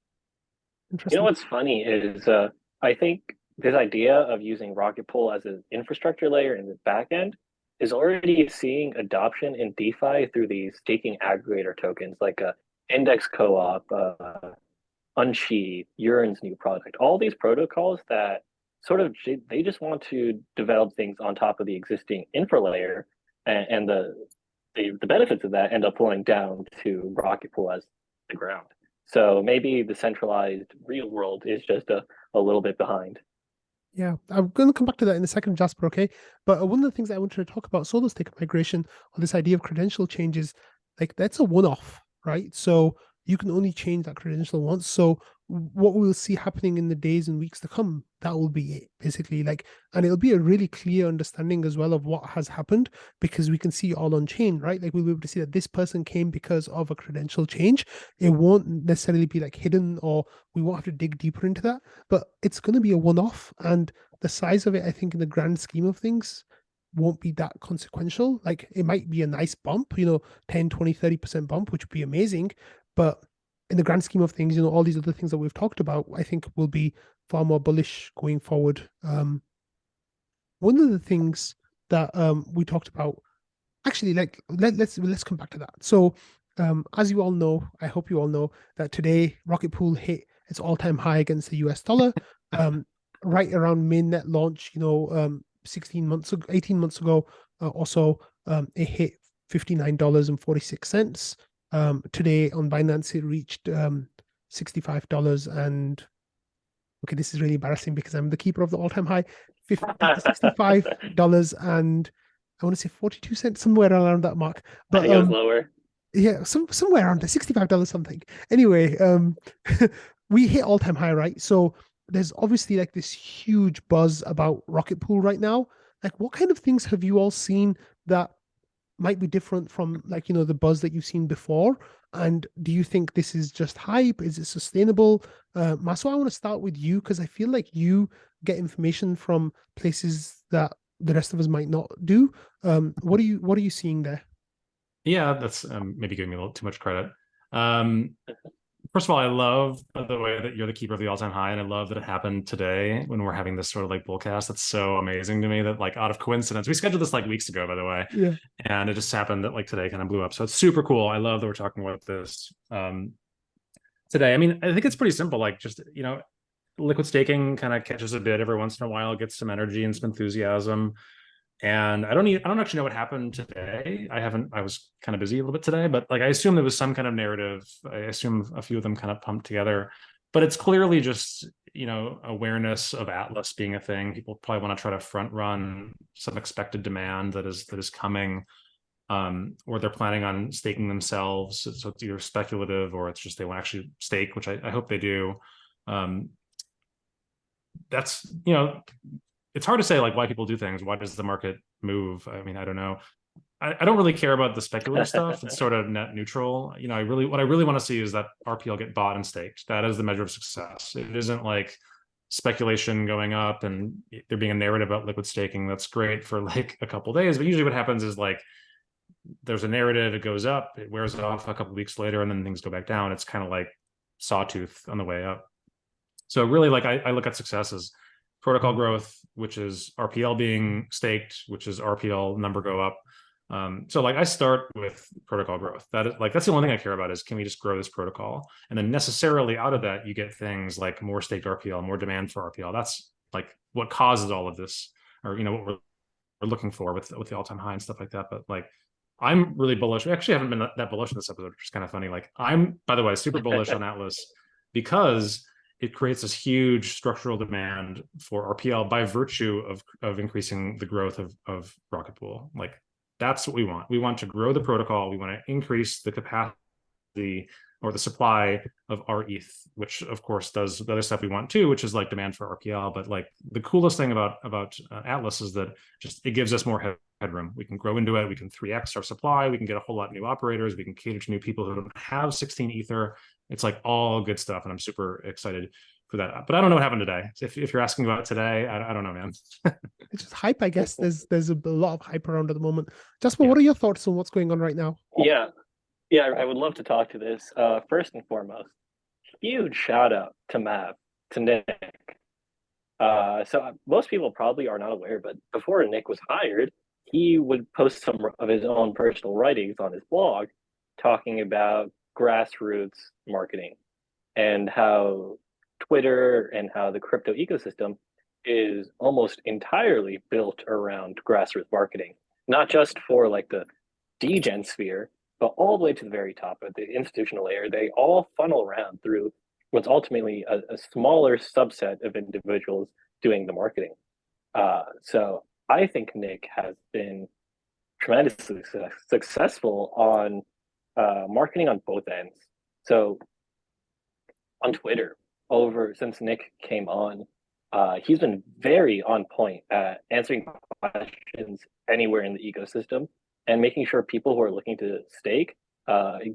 Interesting. What's funny is I think this idea of using Rocketpool as an infrastructure layer in the back end is already seeing adoption in DeFi through these staking aggregator tokens like Index Co-op, Unsheath, Urin's new product. All these protocols that sort of they just want to develop things on top of the existing infra layer, and the benefits of that end up pulling down to Rocketpool as the ground. So maybe the centralized real world is just a little bit behind. Yeah, I'm going to come back to that in a second, Jasper, okay? But one of the things I wanted to talk about solo stake migration, or this idea of credential changes, that's a one-off, right? So you can only change that credential once. So what we'll see happening in the days and weeks to come, that will be it, basically. And it'll be a really clear understanding as well of what has happened, because we can see all on chain, right? We'll be able to see that this person came because of a credential change. It won't necessarily be hidden, or we won't have to dig deeper into that, but it's going to be a one-off, and the size of it, I think, in the grand scheme of things, won't be that consequential. It might be a nice bump, 10, 20, 30% bump, which would be amazing. But in the grand scheme of things, all these other things that we've talked about, I think will be far more bullish going forward. One of the things that we talked about, actually, let's come back to that. So as you all know, I hope you all know that today Rocketpool hit its all-time high against the US dollar. Right around mainnet launch, 18 months ago or so, it hit $59.46. Today on Binance, it reached $65 and, okay, this is really embarrassing because I'm the keeper of the all-time high, $65 and I want to say 42 cents, somewhere around that mark. I But think it was lower. yeah, somewhere around there, $65 something. Anyway, we hit all-time high, right? So there's obviously like this huge buzz about Rocketpool right now. Like, what kind of things have you all seen that might be different from, like, the buzz that you've seen before? And do you think this is just hype? Is it sustainable? Marceau, I want to start with you because I feel like you get information from places that the rest of us might not do. What are you seeing there? Yeah, that's maybe giving me a little too much credit. First of all, I love the way that you're the keeper of the all-time high, and I love that it happened today when we're having this sort of like Bullcast. That's so amazing to me that, like, out of coincidence, we scheduled this like weeks ago, by the way. Yeah. And it just happened that like today kind of blew up. So it's super cool. I love that we're talking about this today. I mean, I think it's pretty simple. Like, just, liquid staking kind of catches a bit every once in a while, gets some energy and some enthusiasm. And I don't actually know what happened today. I was kind of busy a little bit today, but like, I assume there was some kind of narrative. I assume a few of them kind of pumped together, but it's clearly just, awareness of Atlas being a thing. People probably want to try to front run some expected demand that is coming, or they're planning on staking themselves. So it's either speculative or it's just they want to actually stake, which I hope they do. That's, it's hard to say like why people do things. Why does the market move? I mean, I don't know. I don't really care about the speculative stuff. It's sort of net neutral. What I really want to see is that RPL get bought and staked. That is the measure of success. It isn't like speculation going up and there being a narrative about liquid staking. That's great for like a couple of days, but usually what happens is like there's a narrative, it goes up, it wears off a couple of weeks later, and then things go back down. It's kind of like sawtooth on the way up. So really, like, I look at success as protocol growth, which is RPL being staked, which is RPL number go up. So like I start with protocol growth. That's the only thing I care about is, can we just grow this protocol? And then necessarily out of that, you get things like more staked RPL, more demand for RPL. That's like what causes all of this, or what we're looking for with the all-time high and stuff like that. But like, I'm really bullish. We actually haven't been that bullish in this episode, which is kind of funny. Like, I'm, by the way, super bullish on Atlas because it creates this huge structural demand for RPL by virtue of increasing the growth of Rocketpool. Like, that's what we want. We want to grow the protocol. We want to increase the capacity or the supply of our ETH, which of course does the other stuff we want too, which is like demand for RPL. But like, the coolest thing about Atlas is that just it gives us more headroom. We can grow into it. We can 3x our supply. We can get a whole lot of new operators. We can cater to new people who don't have 16 Ether. It's like all good stuff, and I'm super excited for that. But I don't know what happened today. If you're asking about it today, I don't know, man. It's just hype, I guess. There's a lot of hype around at the moment. Jasper, what are your thoughts on what's going on right now? Yeah, I would love to talk to this. First and foremost, huge shout out to Mav, to Nick. So most people probably are not aware, but before Nick was hired, he would post some of his own personal writings on his blog talking about grassroots marketing and how Twitter and how the crypto ecosystem is almost entirely built around grassroots marketing, not just for like the degen sphere, but all the way to the very top of the institutional layer. They all funnel around through what's ultimately a smaller subset of individuals doing the marketing. So I think Nick has been tremendously successful on marketing on both ends. So on Twitter, since Nick came on, he's been very on point at answering questions anywhere in the ecosystem and making sure people who are looking to stake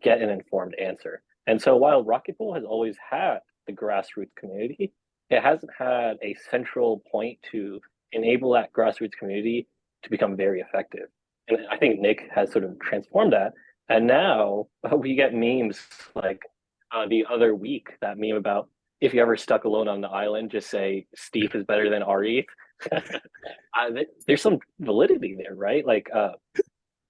get an informed answer. And so while Rocketpool has always had the grassroots community, it hasn't had a central point to enable that grassroots community to become very effective. And I think Nick has sort of transformed that. And now we get memes like the other week, that meme about, if you're ever stuck alone on the island, just say Steve is better than RE. There's some validity there, right? Like,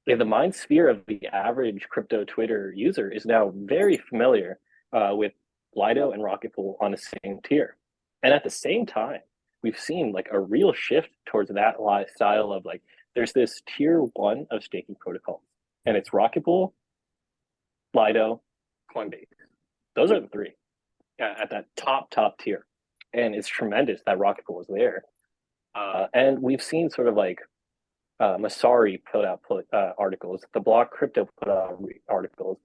the mind sphere of the average crypto Twitter user is now very familiar with Lido and Rocketpool on the same tier. And at the same time, we've seen like a real shift towards that style of like, there's this tier one of staking protocols, and it's Rocketpool, Lido, Coinbase. Those are the three at that top tier. And it's tremendous that Rocketpool is there. And we've seen sort of like Masari put out articles, the Block Crypto put out articles.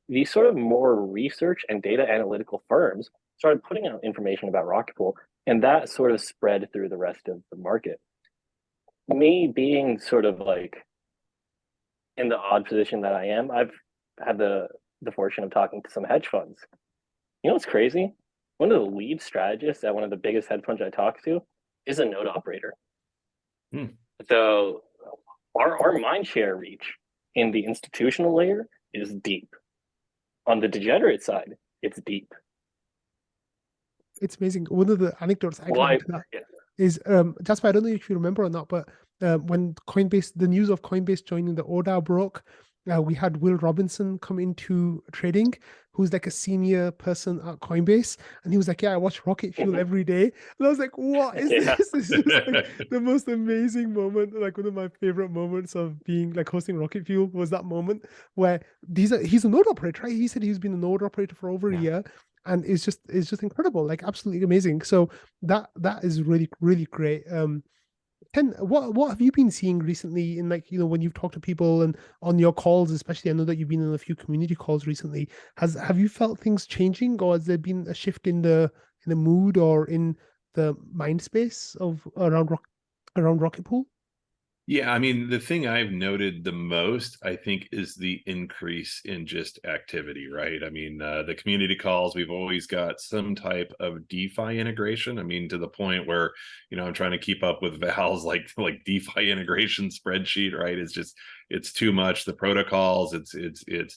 These sort of more research and data analytical firms started putting out information about Rocketpool, and that sort of spread through the rest of the market. Me being sort of like in the odd position that I am, I've had the fortune of talking to some hedge funds. You know what's crazy? One of the lead strategists at one of the biggest hedge funds I talk to is a node operator. So our mind share reach in the institutional layer is deep. On the degenerate side, it's deep. It's amazing. One of the anecdotes I can add to that is Jasper, I don't know if you remember or not, but when Coinbase, the news of Coinbase joining the ODAO broke, we had Will Robinson come into trading, who's like a senior person at Coinbase, and he was like, "Yeah, I watch Rocket Fuel every day." And I was like, "What is this?" It's just like the most amazing moment. Like one of my favorite moments of being like hosting Rocket Fuel was that moment where he's a node operator, right? He said he's been a node operator for over a year. And it's just incredible, like absolutely amazing. So that is really, really great. Ken, what have you been seeing recently in, like, you know, when you've talked to people and on your calls, especially? I know that you've been in a few community calls recently. Have you felt things changing, or has there been a shift in the mood or in the mind space of around Rocketpool? Yeah, I mean, the thing I've noted the most, I think, is the increase in just activity, right? I mean, the community calls, we've always got some type of DeFi integration. I mean, to the point where, you know, I'm trying to keep up with Val's like DeFi integration spreadsheet, right? It's too much. The protocols, it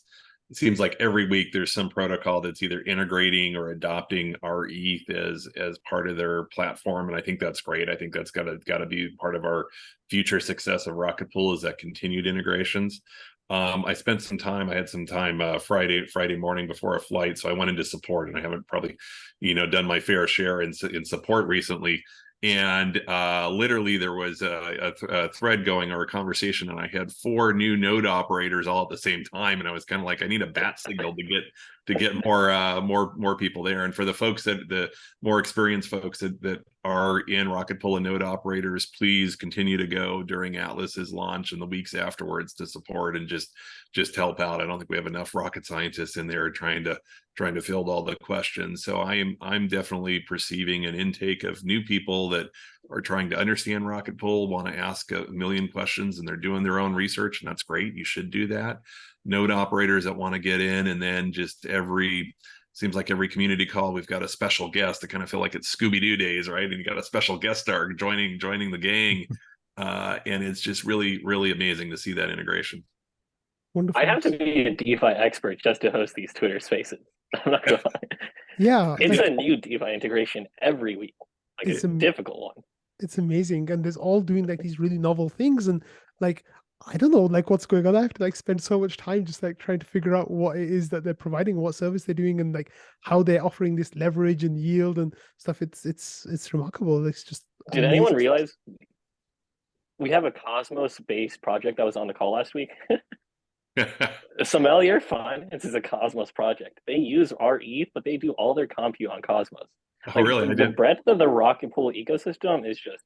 seems like every week there's some protocol that's either integrating or adopting our ETH as part of their platform, and I think that's great. I think that's got to be part of our future success of Rocketpool, is that continued integrations. I spent some time. I had some time Friday morning before a flight, so I went into support, and I haven't probably, you know, done my fair share in support recently. And literally there was a thread going, or a conversation, and I had 4 new node operators all at the same time, and I was kind of like, I need a bat signal to get more people there. And for the folks the more experienced folks that are in Rocketpool and node operators, please continue to go during Atlas's launch and the weeks afterwards to support and just help out. I don't think we have enough rocket scientists in there trying to field all the questions. So I'm definitely perceiving an intake of new people that are trying to understand Rocketpool, want to ask a million questions, and they're doing their own research, and that's great. You should do that. Node operators that want to get in, and then just seems like every community call we've got a special guest. I kind of feel like it's Scooby-Doo days, right? And you got a special guest star joining the gang, and it's just really, really amazing to see that integration. Wonderful. I have to be a DeFi expert just to host these Twitter spaces. I'm not gonna lie. Yeah, it's a new DeFi integration every week. Like, it's a difficult one. It's amazing, and there's all doing like these really novel things, and like, I don't know, like, what's going on. I have to like spend so much time just like trying to figure out what it is that they're providing, what service they're doing, and like how they're offering this leverage and yield and stuff. It's remarkable. It's just Did anyone realize we have a Cosmos-based project that was on the call last week? Sommelier Finance is a Cosmos project. They use our ETH, but they do all their compute on Cosmos. Oh, really? The breadth of the Rocketpool ecosystem is just,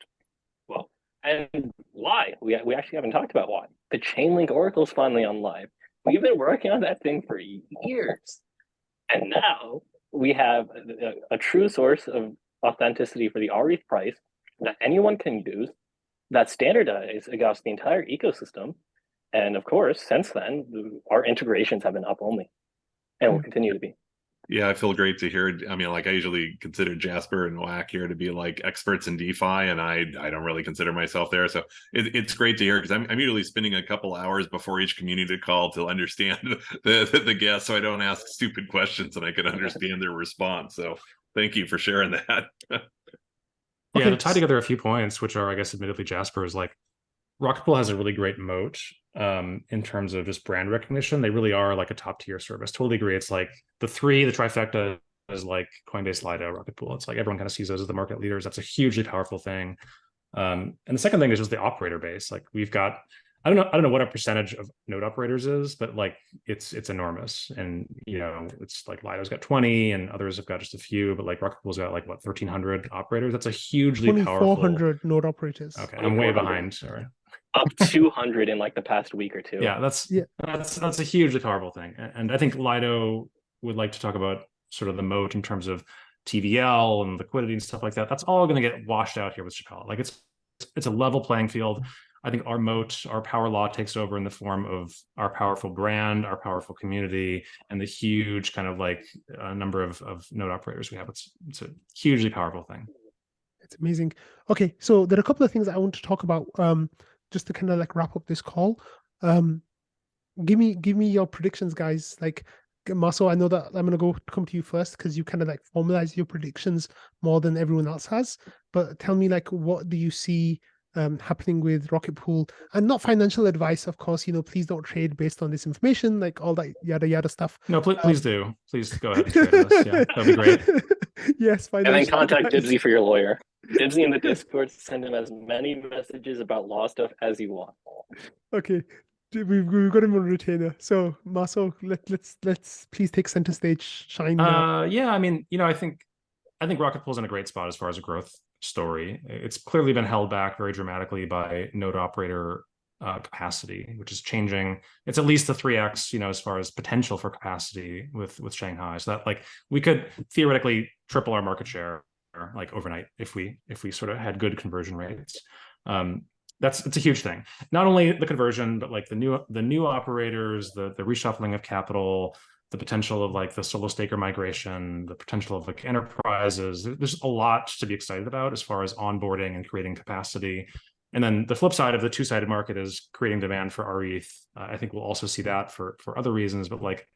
well, and why? We actually haven't talked about why. The Chainlink Oracle's finally on live. We've been working on that thing for years. And now we have a true source of authenticity for the RETH price that anyone can use, that's standardized across the entire ecosystem. And of course, since then, our integrations have been up only, and will continue to be. Yeah, I feel great to hear. I mean, like, I usually consider Jasper and Whack here to be like experts in DeFi, and I don't really consider myself there. So it's great to hear, because I'm usually spending a couple hours before each community call to understand the guests, so I don't ask stupid questions and I can understand their response. So thank you for sharing that. Yeah, to tie together a few points, which are, I guess, admittedly Jasper, is like, Rocketpool has a really great moat in terms of just brand recognition. They really are like a top tier service. Totally agree. It's like the trifecta is like Coinbase, Lido, Rocketpool. It's like everyone kind of sees those as the market leaders. That's a hugely powerful thing. And the second thing is just the operator base. Like, we've got I don't know what a percentage of node operators is, but like it's enormous. And it's like Lido's got 20 and others have got just a few, but like Rocketpool's got like what, 1,300 operators. That's a hugely powerful. 2,400 node operators. Okay, I'm way behind. Sorry. Up 200 in like the past week or two. Yeah, that's a hugely powerful thing. And I think Lido would like to talk about sort of the moat in terms of TVL and liquidity and stuff like that. That's all going to get washed out here with Capella. Like it's a level playing field. I think our moat, our power law takes over in the form of our powerful brand, our powerful community, and the huge kind of like number of node operators we have. It's a hugely powerful thing. It's amazing. Okay, so there are a couple of things I want to talk about just to kind of like wrap up this call. Give me your predictions, guys. Like Marceau, I know that I'm gonna come to you first because you kind of like formalize your predictions more than everyone else has. But tell me, like, what do you see happening with Rocketpool? And not financial advice, of course. Please don't trade based on this information, like all that yada yada stuff. No, please do. Please go ahead and trade with us. Yeah, that'd be great. Yes, and then contact Dibsy for your lawyer. Dibsy in the Discord, send him as many messages about law stuff as you want. Okay. We've got him on retainer. So Marceau, let's please take center stage. Shine now. Yeah, I mean, I think Rocketpool's in a great spot as far as a growth story. It's clearly been held back very dramatically by node operator capacity, which is changing. It's at least a 3x, as far as potential for capacity with Shanghai. So that like we could theoretically triple our market share like overnight if we sort of had good conversion rates. It's a huge thing. Not only the conversion, but like the new operators, the reshuffling of capital, the potential of like the solo staker migration, the potential of like enterprises. There's a lot to be excited about as far as onboarding and creating capacity. And then the flip side of the two-sided market is creating demand for our ETH. I think we'll also see that for other reasons, but like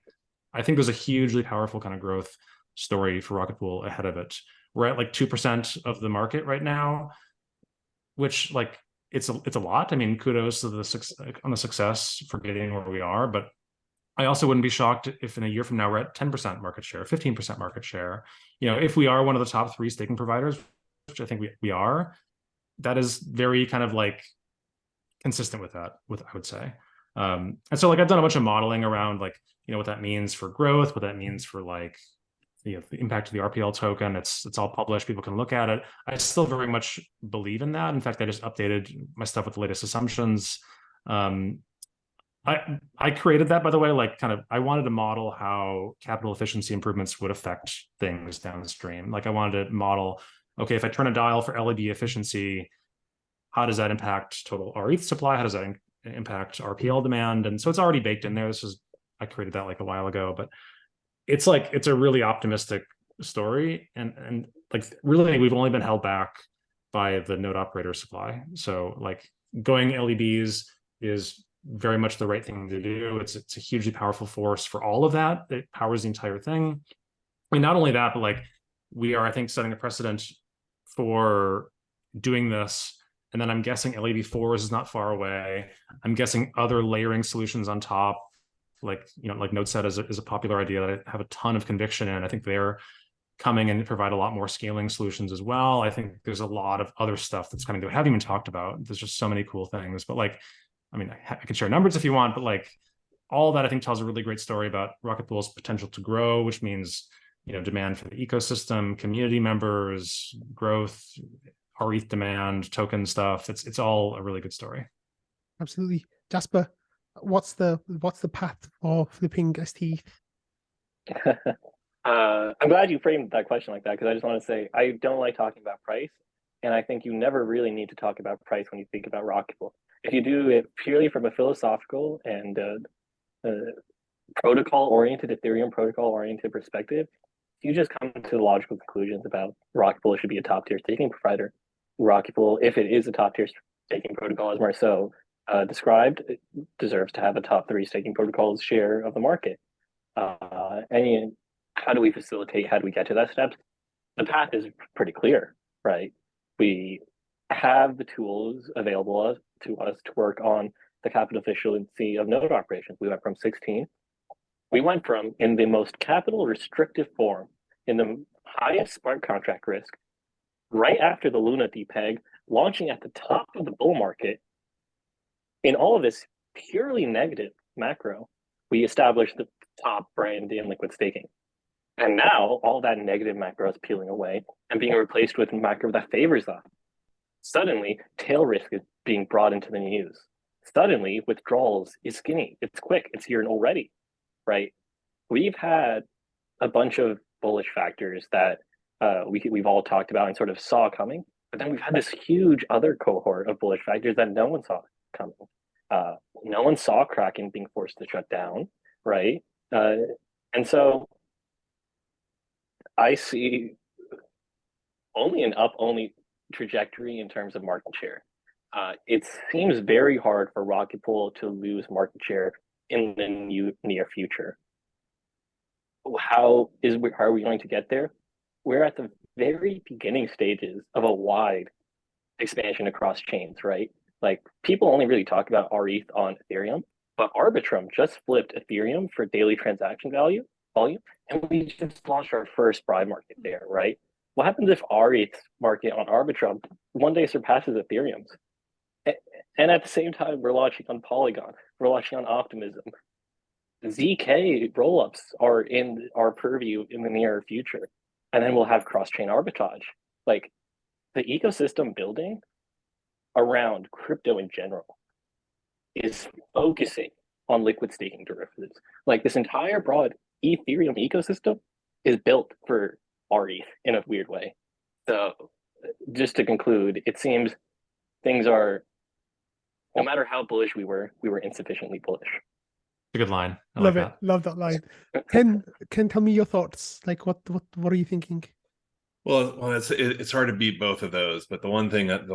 I think there's a hugely powerful kind of growth story for Rocketpool ahead of it. We're at like 2% of the market right now, which like it's a lot. I mean, kudos to the success for getting where we are, but I also wouldn't be shocked if in a year from now we're at 10% market share, 15% market share. If we are one of the top 3 staking providers, which I think we are, that is very kind of like consistent with that, I would say. And so like I've done a bunch of modeling around like, what that means for growth, what that means for like, the impact of the RPL token. It's all published. People can look at it. I still very much believe in that. In fact, I just updated my stuff with the latest assumptions. I created that, by the way, like kind of, I wanted to model how capital efficiency improvements would affect things downstream. Like I wanted to model, okay, if I turn a dial for LEB efficiency, how does that impact total RETH supply? How does that impact RPL demand? And so it's already baked in there. I created that like a while ago, but it's a really optimistic story. And like really, we've only been held back by the node operator supply. So like going LEBs is very much the right thing to do. It's a hugely powerful force for all of that. It powers the entire thing. I mean, not only that, but like we are, I think, setting a precedent for doing this. And then I'm guessing LEB4 is not far away. I'm guessing other layering solutions on top, like NodeSet is a popular idea that I have a ton of conviction in. I think they're coming and provide a lot more scaling solutions as well. I think there's a lot of other stuff that's coming that we haven't even talked about. There's just so many cool things. But like, I mean, I can share numbers if you want, but like all that I think tells a really great story about Rocketpool's potential to grow, which means, demand for the ecosystem, community members, growth, RETH demand, token stuff. It's all a really good story. Absolutely. Jasper, what's the path for flipping ST? I'm glad you framed that question like that, because I just want to say I don't like talking about price, and I think you never really need to talk about price when you think about Rocketpool. If you do it purely from a philosophical and protocol-oriented, Ethereum protocol-oriented perspective, you just come to the logical conclusions about Rocketpool should be a top-tier staking provider. Rocketpool, if it is a top-tier staking protocol, as Marceau described, it deserves to have a top 3 staking protocols share of the market. And how do we facilitate? How do we get to that step? The path is pretty clear, right? We have the tools available to us to work on the capital efficiency of node operations. We went from 16. We went from, in the most capital restrictive form, in the highest smart contract risk, right after the Luna depeg, launching at the top of the bull market, In all of this purely negative macro, we established the top brand in liquid staking. And now all that negative macro is peeling away and being replaced with macro that favors that. Suddenly, tail risk is being brought into the news. Suddenly, withdrawals is skinny. It's quick. It's here and already, right? We've had a bunch of bullish factors that we've all talked about and sort of saw coming, but then we've had this huge other cohort of bullish factors that no one saw coming. No one saw Kraken being forced to shut down, right? And so I see only an up-only trajectory in terms of market share. It seems very hard for Rocketpool to lose market share in the near future. How are we going to get there? We're at the very beginning stages of a wide expansion across chains, right? Like people only really talk about RETH on Ethereum, but Arbitrum just flipped Ethereum for daily transaction volume, and we just launched our first Prime market there, right? What happens if RETH's market on Arbitrum one day surpasses Ethereum's? And at the same time, we're launching on Polygon, we're launching on Optimism. ZK rollups are in our purview in the near future, and then we'll have cross-chain arbitrage. Like the ecosystem building around crypto in general is focusing on liquid staking derivatives. Like this entire broad Ethereum ecosystem is built for RETH in a weird way. So just to conclude, it seems things are, no matter how bullish we were insufficiently bullish. A good line. I Love like it. that. Love that line. Ken, tell me your thoughts. Like, what are you thinking? Well, it's hard to beat both of those, but the one thing that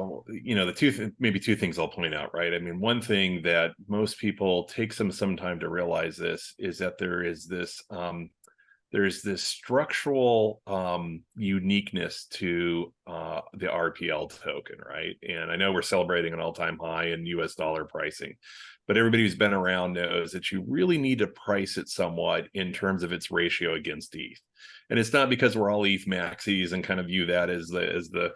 maybe two things I'll point out, right? I mean, one thing that most people take some time to realize this is that there's this structural uniqueness to the RPL token, right? And I know we're celebrating an all-time high in US dollar pricing, but everybody who's been around knows that you really need to price it somewhat in terms of its ratio against ETH. And it's not because we're all ETH maxis and kind of view that as the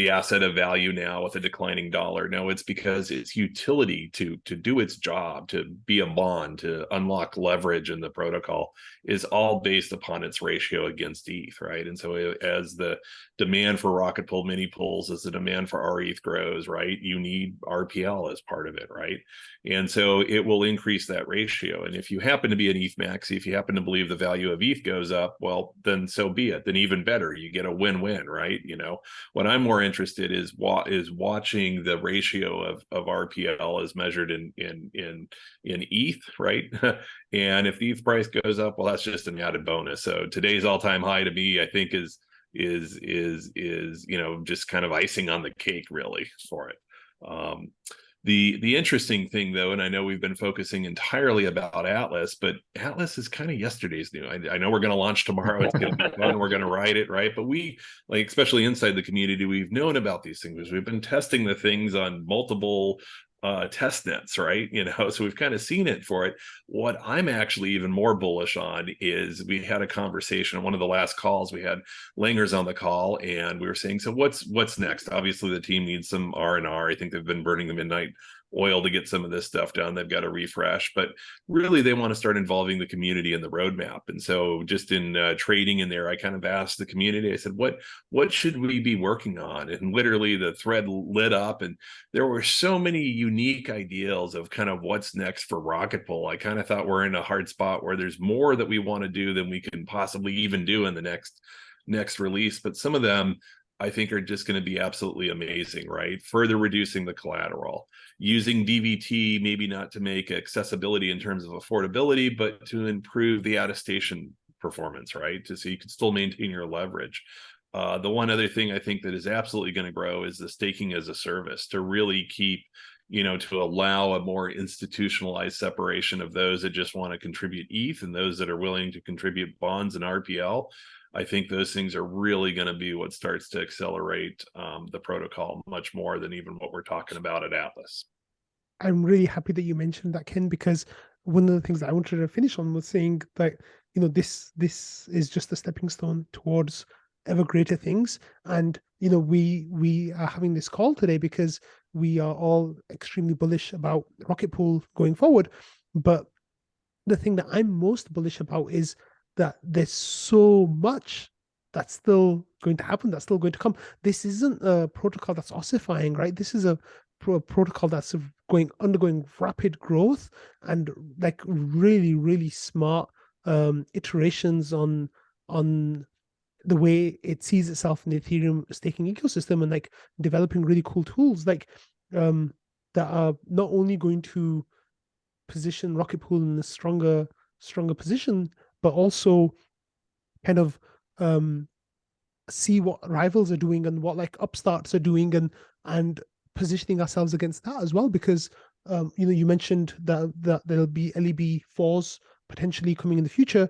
asset of value now with a declining dollar. No, it's because its utility to do its job, to be a bond, to unlock leverage in the protocol is all based upon its ratio against ETH, right? And so as the demand for Rocketpool mini pools, as the demand for RETH grows, right, you need RPL as part of it, right? And so it will increase that ratio. And if you happen to be an ETH maxi, if you happen to believe the value of ETH goes up, well, then so be it. Then even better, you get a win-win, right? You know, what I'm more interested is watching the ratio of RPL as measured in ETH, right? And if the ETH price goes up, well, that's just an added bonus. So today's all-time high to me, I think is just kind of icing on the cake really for it. The interesting thing, though, and I know we've been focusing entirely about Atlas, but Atlas is kind of yesterday's new. I know we're going to launch tomorrow. It's going to be fun. We're going to ride it, right? But we, like, especially inside the community, we've known about these things. We've been testing the things on multiple test nets, right? You know, so we've kind of seen it for it. What I'm actually even more bullish on is we had a conversation on one of the last calls. We had Langers on the call, and we were saying, so what's next? Obviously, the team needs some R&R. I think they've been burning the midnight oil to get some of this stuff done. They've got to refresh, but really they want to start involving the community in the roadmap. And so just in trading in there, I kind of asked the community, I said, what should we be working on? And literally the thread lit up, and there were so many unique ideals of kind of what's next for Rocketpool. I kind of thought we're in a hard spot where there's more that we want to do than we can possibly even do in the next release. But some of them I think are just going to be absolutely amazing, right? Further reducing the collateral, using DVT, maybe not to make accessibility in terms of affordability, but to improve the attestation performance, right? So you can still maintain your leverage. The one other thing I think that is absolutely going to grow is the staking as a service, to really keep, to allow a more institutionalized separation of those that just want to contribute ETH and those that are willing to contribute bonds and RPL. I think those things are really going to be what starts to accelerate the protocol much more than even what we're talking about at Atlas. I'm really happy that you mentioned that, Ken, because one of the things that I wanted to finish on was saying that, this is just a stepping stone towards ever greater things. And, we are having this call today because we are all extremely bullish about Rocketpool going forward. But the thing that I'm most bullish about is that there's so much that's still going to happen, that's still going to come. This isn't a protocol that's ossifying, right? This is a protocol that's undergoing rapid growth and like really, really smart iterations on the way it sees itself in the Ethereum staking ecosystem, and like developing really cool tools like that are not only going to position Rocketpool in a stronger position, but also kind of see what rivals are doing and what like upstarts are doing, and positioning ourselves against that as well. Because you mentioned that there'll be LEB4s potentially coming in the future.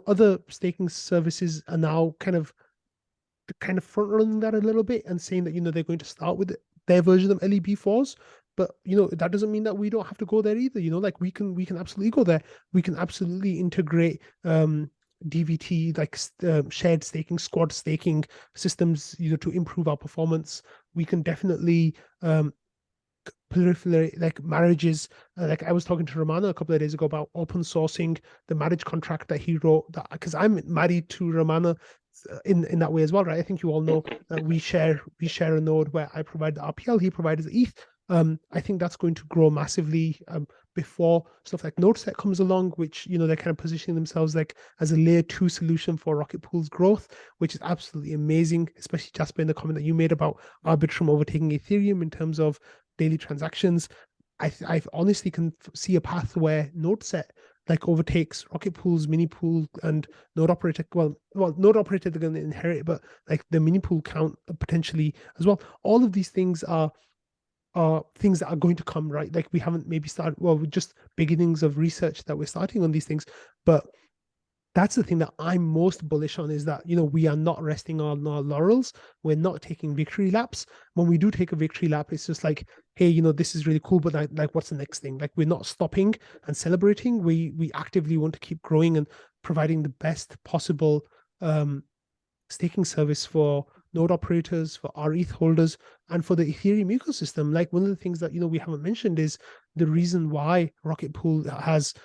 Other staking services are now kind of front running that a little bit and saying that they're going to start with their version of LEB4s. But that doesn't mean that we don't have to go there either. Like we can absolutely go there. We can absolutely integrate DVT, like shared staking, squad staking systems, to improve our performance. We can definitely proliferate like marriages. Like I was talking to Romano a couple of days ago about open sourcing the marriage contract that he wrote. That because I'm married to Romano in that way as well, right? I think you all know that we share a node where I provide the RPL, he provides the ETH. I think that's going to grow massively before stuff like NodeSet comes along, which they're kind of positioning themselves like as a layer 2 solution for Rocketpool's growth, which is absolutely amazing. Especially Jasper, in the comment that you made about Arbitrum overtaking Ethereum in terms of daily transactions. I honestly can see a path where NodeSet like overtakes Rocketpool's mini pool and node operator. Well, node operator they're going to inherit, but like the mini pool count potentially as well. All of these things are things that are going to come, right? Like we haven't maybe started, we're just beginnings of research that we're starting on these things. But that's the thing that I'm most bullish on, is that, we are not resting on our laurels. We're not taking victory laps. When we do take a victory lap, it's just like, hey, this is really cool, but like what's the next thing? Like we're not stopping and celebrating. We actively want to keep growing and providing the best possible staking service for node operators, for our ETH holders, and for the Ethereum ecosystem. Like one of the things that we haven't mentioned is the reason why Rocketpool has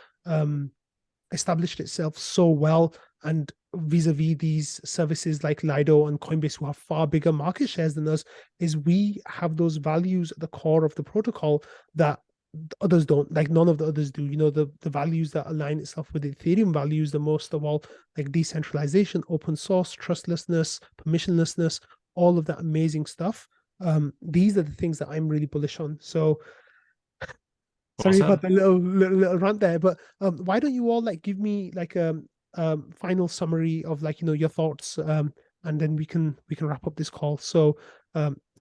established itself so well, and vis-a-vis these services like Lido and Coinbase, who have far bigger market shares than us, is we have those values at the core of the protocol that others don't. Like none of the others do. The values that align itself with the Ethereum values the most of all, like decentralization, open source, trustlessness, permissionlessness, all of that amazing stuff. These are the things that I'm really bullish on. So sorry about the little rant there, but why don't you all like give me like a final summary of like your thoughts, and then we can wrap up this call. So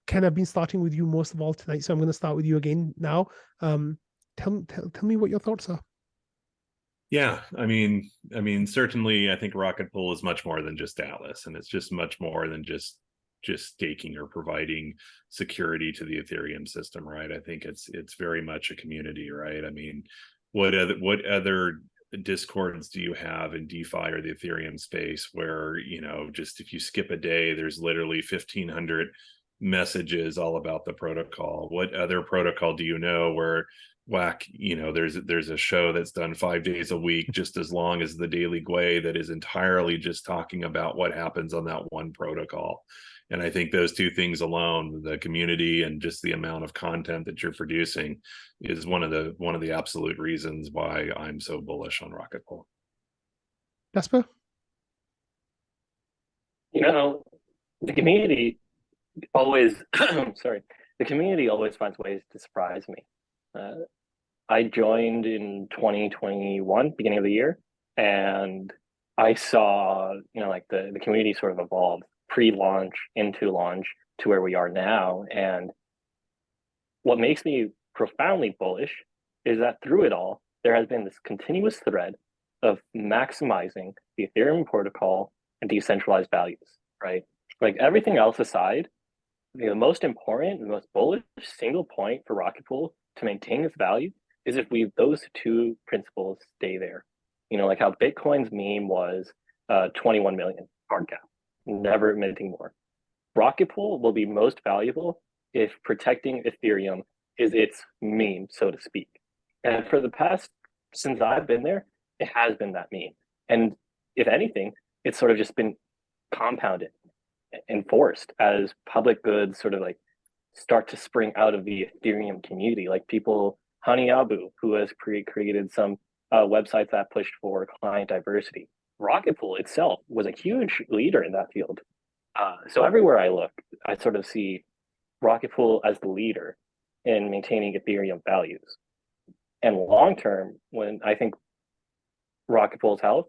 Ken, I've been starting with you most of all tonight, so I'm going to start with you again now. Tell me what your thoughts are. Yeah, I mean, certainly, I think Rocketpool is much more than just Atlas, and it's just much more than just staking or providing security to the Ethereum system, right? I think it's very much a community, right? I mean, what other discords do you have in DeFi or the Ethereum space where just if you skip a day, there's literally 1,500 messages all about the protocol? What other protocol do you know where there's a show that's done 5 days a week, just as long as the Daily Gwei, that is entirely just talking about what happens on that one protocol? And I think those two things alone, the community and just the amount of content that you're producing, is one of the absolute reasons why I'm so bullish on Rocketpool. Jasper? The community always the community always finds ways to surprise me. I joined in 2021, beginning of the year, and I saw like the community sort of evolve pre-launch into launch to where we are now. And what makes me profoundly bullish is that through it all, there has been this continuous thread of maximizing the Ethereum protocol and decentralized values, right? Like everything else aside, the most important, the most bullish single point for Rocketpool to maintain its value is if those two principles stay there. Like how Bitcoin's meme was 21 million hard cap, never minting more. Rocketpool will be most valuable if protecting Ethereum is its meme, so to speak. And for the past, since I've been there, it has been that meme. And if anything, it's sort of just been compounded, enforced as public goods sort of like start to spring out of the Ethereum community. Like people, Honey Abu, who has created some websites that pushed for client diversity. Rocketpool itself was a huge leader in that field. So everywhere I look, I sort of see Rocketpool as the leader in maintaining Ethereum values. And long term, when I think Rocketpool's health,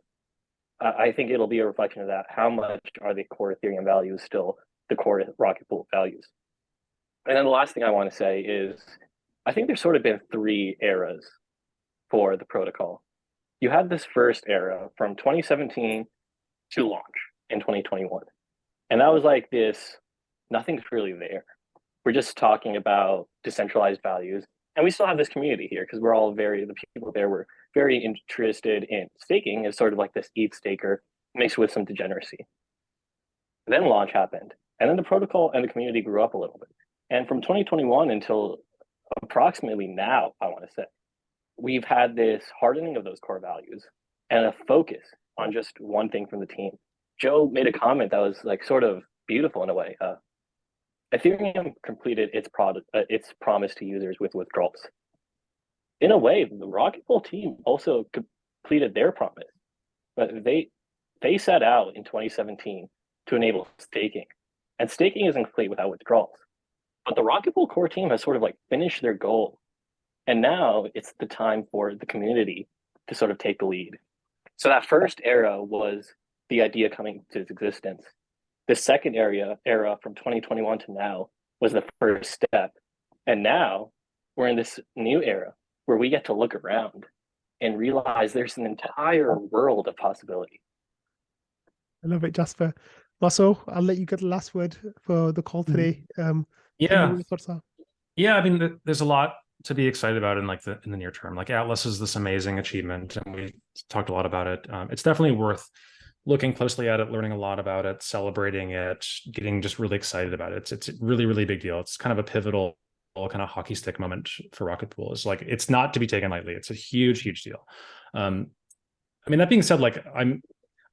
I think it'll be a reflection of that. How much are the core Ethereum values still the core Rocketpool values? And then the last thing I want to say is, I think there's sort of been 3 eras for the protocol. You had this first era from 2017 to launch in 2021. And that was like this, nothing's really there. We're just talking about decentralized values. And we still have this community here because we're all the people there were very interested in staking as sort of like this ETH staker mixed with some degeneracy. Then launch happened. And then the protocol and the community grew up a little bit. And from 2021 until approximately now, I want to say, we've had this hardening of those core values and a focus on just one thing from the team. Joe made a comment that was like sort of beautiful in a way. Ethereum completed its promise to users with withdrawals. In a way, the Rocketpool team also completed their promise, but they set out in 2017 to enable staking, and staking isn't complete without withdrawals. But the Rocketpool core team has sort of like finished their goal, and now it's the time for the community to sort of take the lead. So that first era was the idea coming to its existence. The second era from 2021 to now was the first step. And now we're in this new era where we get to look around and realize there's an entire world of possibility. I love it, Jasper. Marceau, I'll let you get the last word for the call today. Yeah. I mean, there's a lot to be excited about in the near term. Like Atlas is this amazing achievement, and we talked a lot about it. It's definitely worth looking closely at it, learning a lot about it, celebrating it, getting just really excited about it. It's a really, really big deal. It's kind of a pivotal kind of hockey stick moment for Rocketpool. It's like, it's not to be taken lightly. It's a huge, huge deal. I mean, that being said, like I'm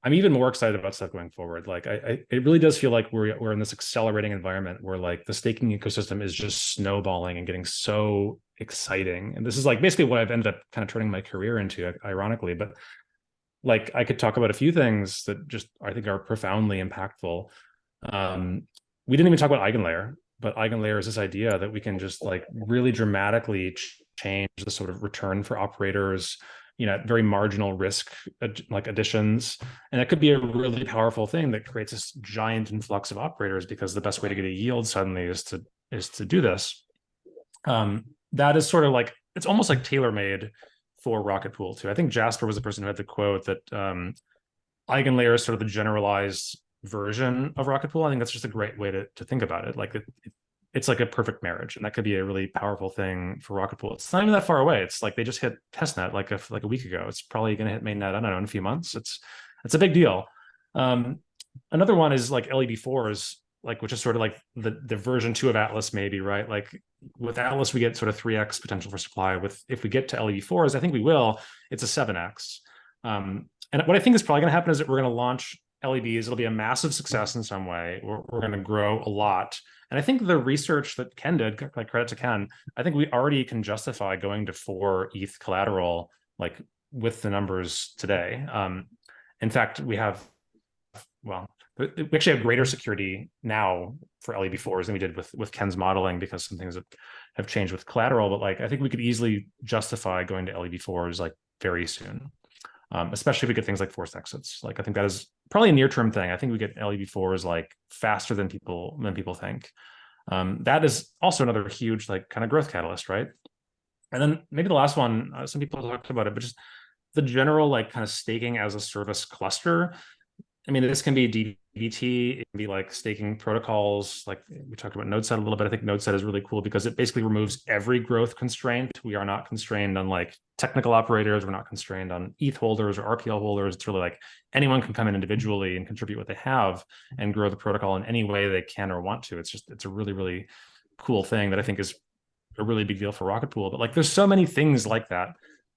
even more excited about stuff going forward. Like it really does feel like we're in this accelerating environment where like the staking ecosystem is just snowballing and getting so exciting. And this is like basically what I've ended up kind of turning my career into, ironically. But like I could talk about a few things that just I think are profoundly impactful. We didn't even talk about eigenlayer, but eigenlayer is this idea that we can just like really dramatically change the sort of return for operators, at very marginal risk, like additions. And that could be a really powerful thing that creates this giant influx of operators, because the best way to get a yield suddenly is to do this. That is sort of like, it's almost like tailor-made for Rocketpool too. I think Jasper was the person who had the quote that eigenlayer is sort of the generalized version of Rocketpool. I think that's just a great way to think about it. Like it's like a perfect marriage, and that could be a really powerful thing for Rocketpool. It's not even that far away. It's like they just hit testnet like a week ago. It's probably going to hit mainnet, I don't know, in a few months. It's a big deal. Another one is like LEB4s, like, which is sort of like the version 2 of Atlas, maybe, right? Like with Atlas, we get sort of 3x potential for supply. If we get to LEB4s, I think we will, it's a 7x. And what I think is probably going to happen is that we're going to launch LEBs. It'll be a massive success in some way. We're going to grow a lot. And I think the research that Ken did, like credit to Ken, I think we already can justify going to 4 ETH collateral, like with the numbers today. In fact, we actually have greater security now for LEB4s than we did with Ken's modeling, because some things have changed with collateral. But like, I think we could easily justify going to LEB4s like very soon, especially if we get things like forced exits. Like I think that is probably a near-term thing. I think we get LEB4s like faster than people think. That is also another huge like kind of growth catalyst, right? And then maybe the last one, some people talked about it, but just the general like kind of staking as a service cluster. I mean, this can be DBT, it can be like staking protocols. Like we talked about NodeSet a little bit. I think NodeSet is really cool because it basically removes every growth constraint. We are not constrained on like technical operators. We're not constrained on ETH holders or RPL holders. It's really like anyone can come in individually and contribute what they have and grow the protocol in any way they can or want to. It's a really, really cool thing that I think is a really big deal for Rocketpool. But like, there's so many things like that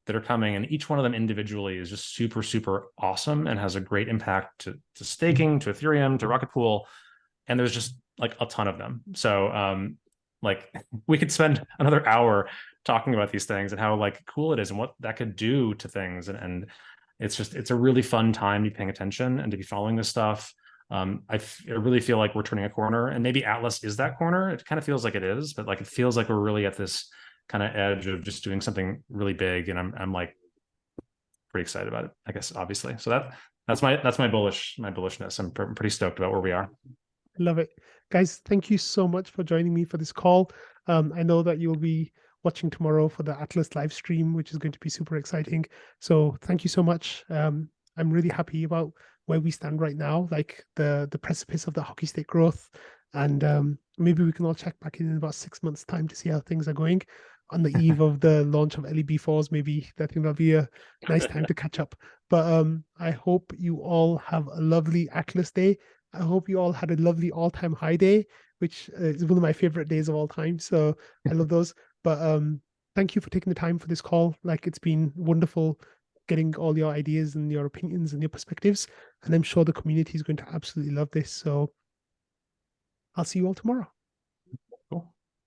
are coming, and each one of them individually is just super, super awesome and has a great impact to staking, to Ethereum, to Rocketpool. And there's just like a ton of them. So like we could spend another hour talking about these things and how like cool it is and what that could do to things. And it's a really fun time to be paying attention and to be following this stuff. I really feel like we're turning a corner, and maybe Atlas is that corner. It kind of feels like it is, but like it feels like we're really at this kind of edge of just doing something really big, and I'm like pretty excited about it, I guess, obviously. So that's my bullishness. I'm pretty stoked about where we are. Love it. Guys, thank you so much for joining me for this call. I know that you'll be watching tomorrow for the Atlas live stream, which is going to be super exciting. So thank you so much. I'm really happy about where we stand right now, like the precipice of the hockey stick growth. And maybe we can all check back in about 6 months' time to see how things are going on the eve of the launch of LEB4s. Maybe I think that'll be a nice time to catch up. But I hope you all have a lovely Atlas day. I hope you all had a lovely all-time high day, which is one of my favorite days of all time. So I love those. But thank you for taking the time for this call. Like, it's been wonderful getting all your ideas and your opinions and your perspectives. And I'm sure the community is going to absolutely love this. So I'll see you all tomorrow.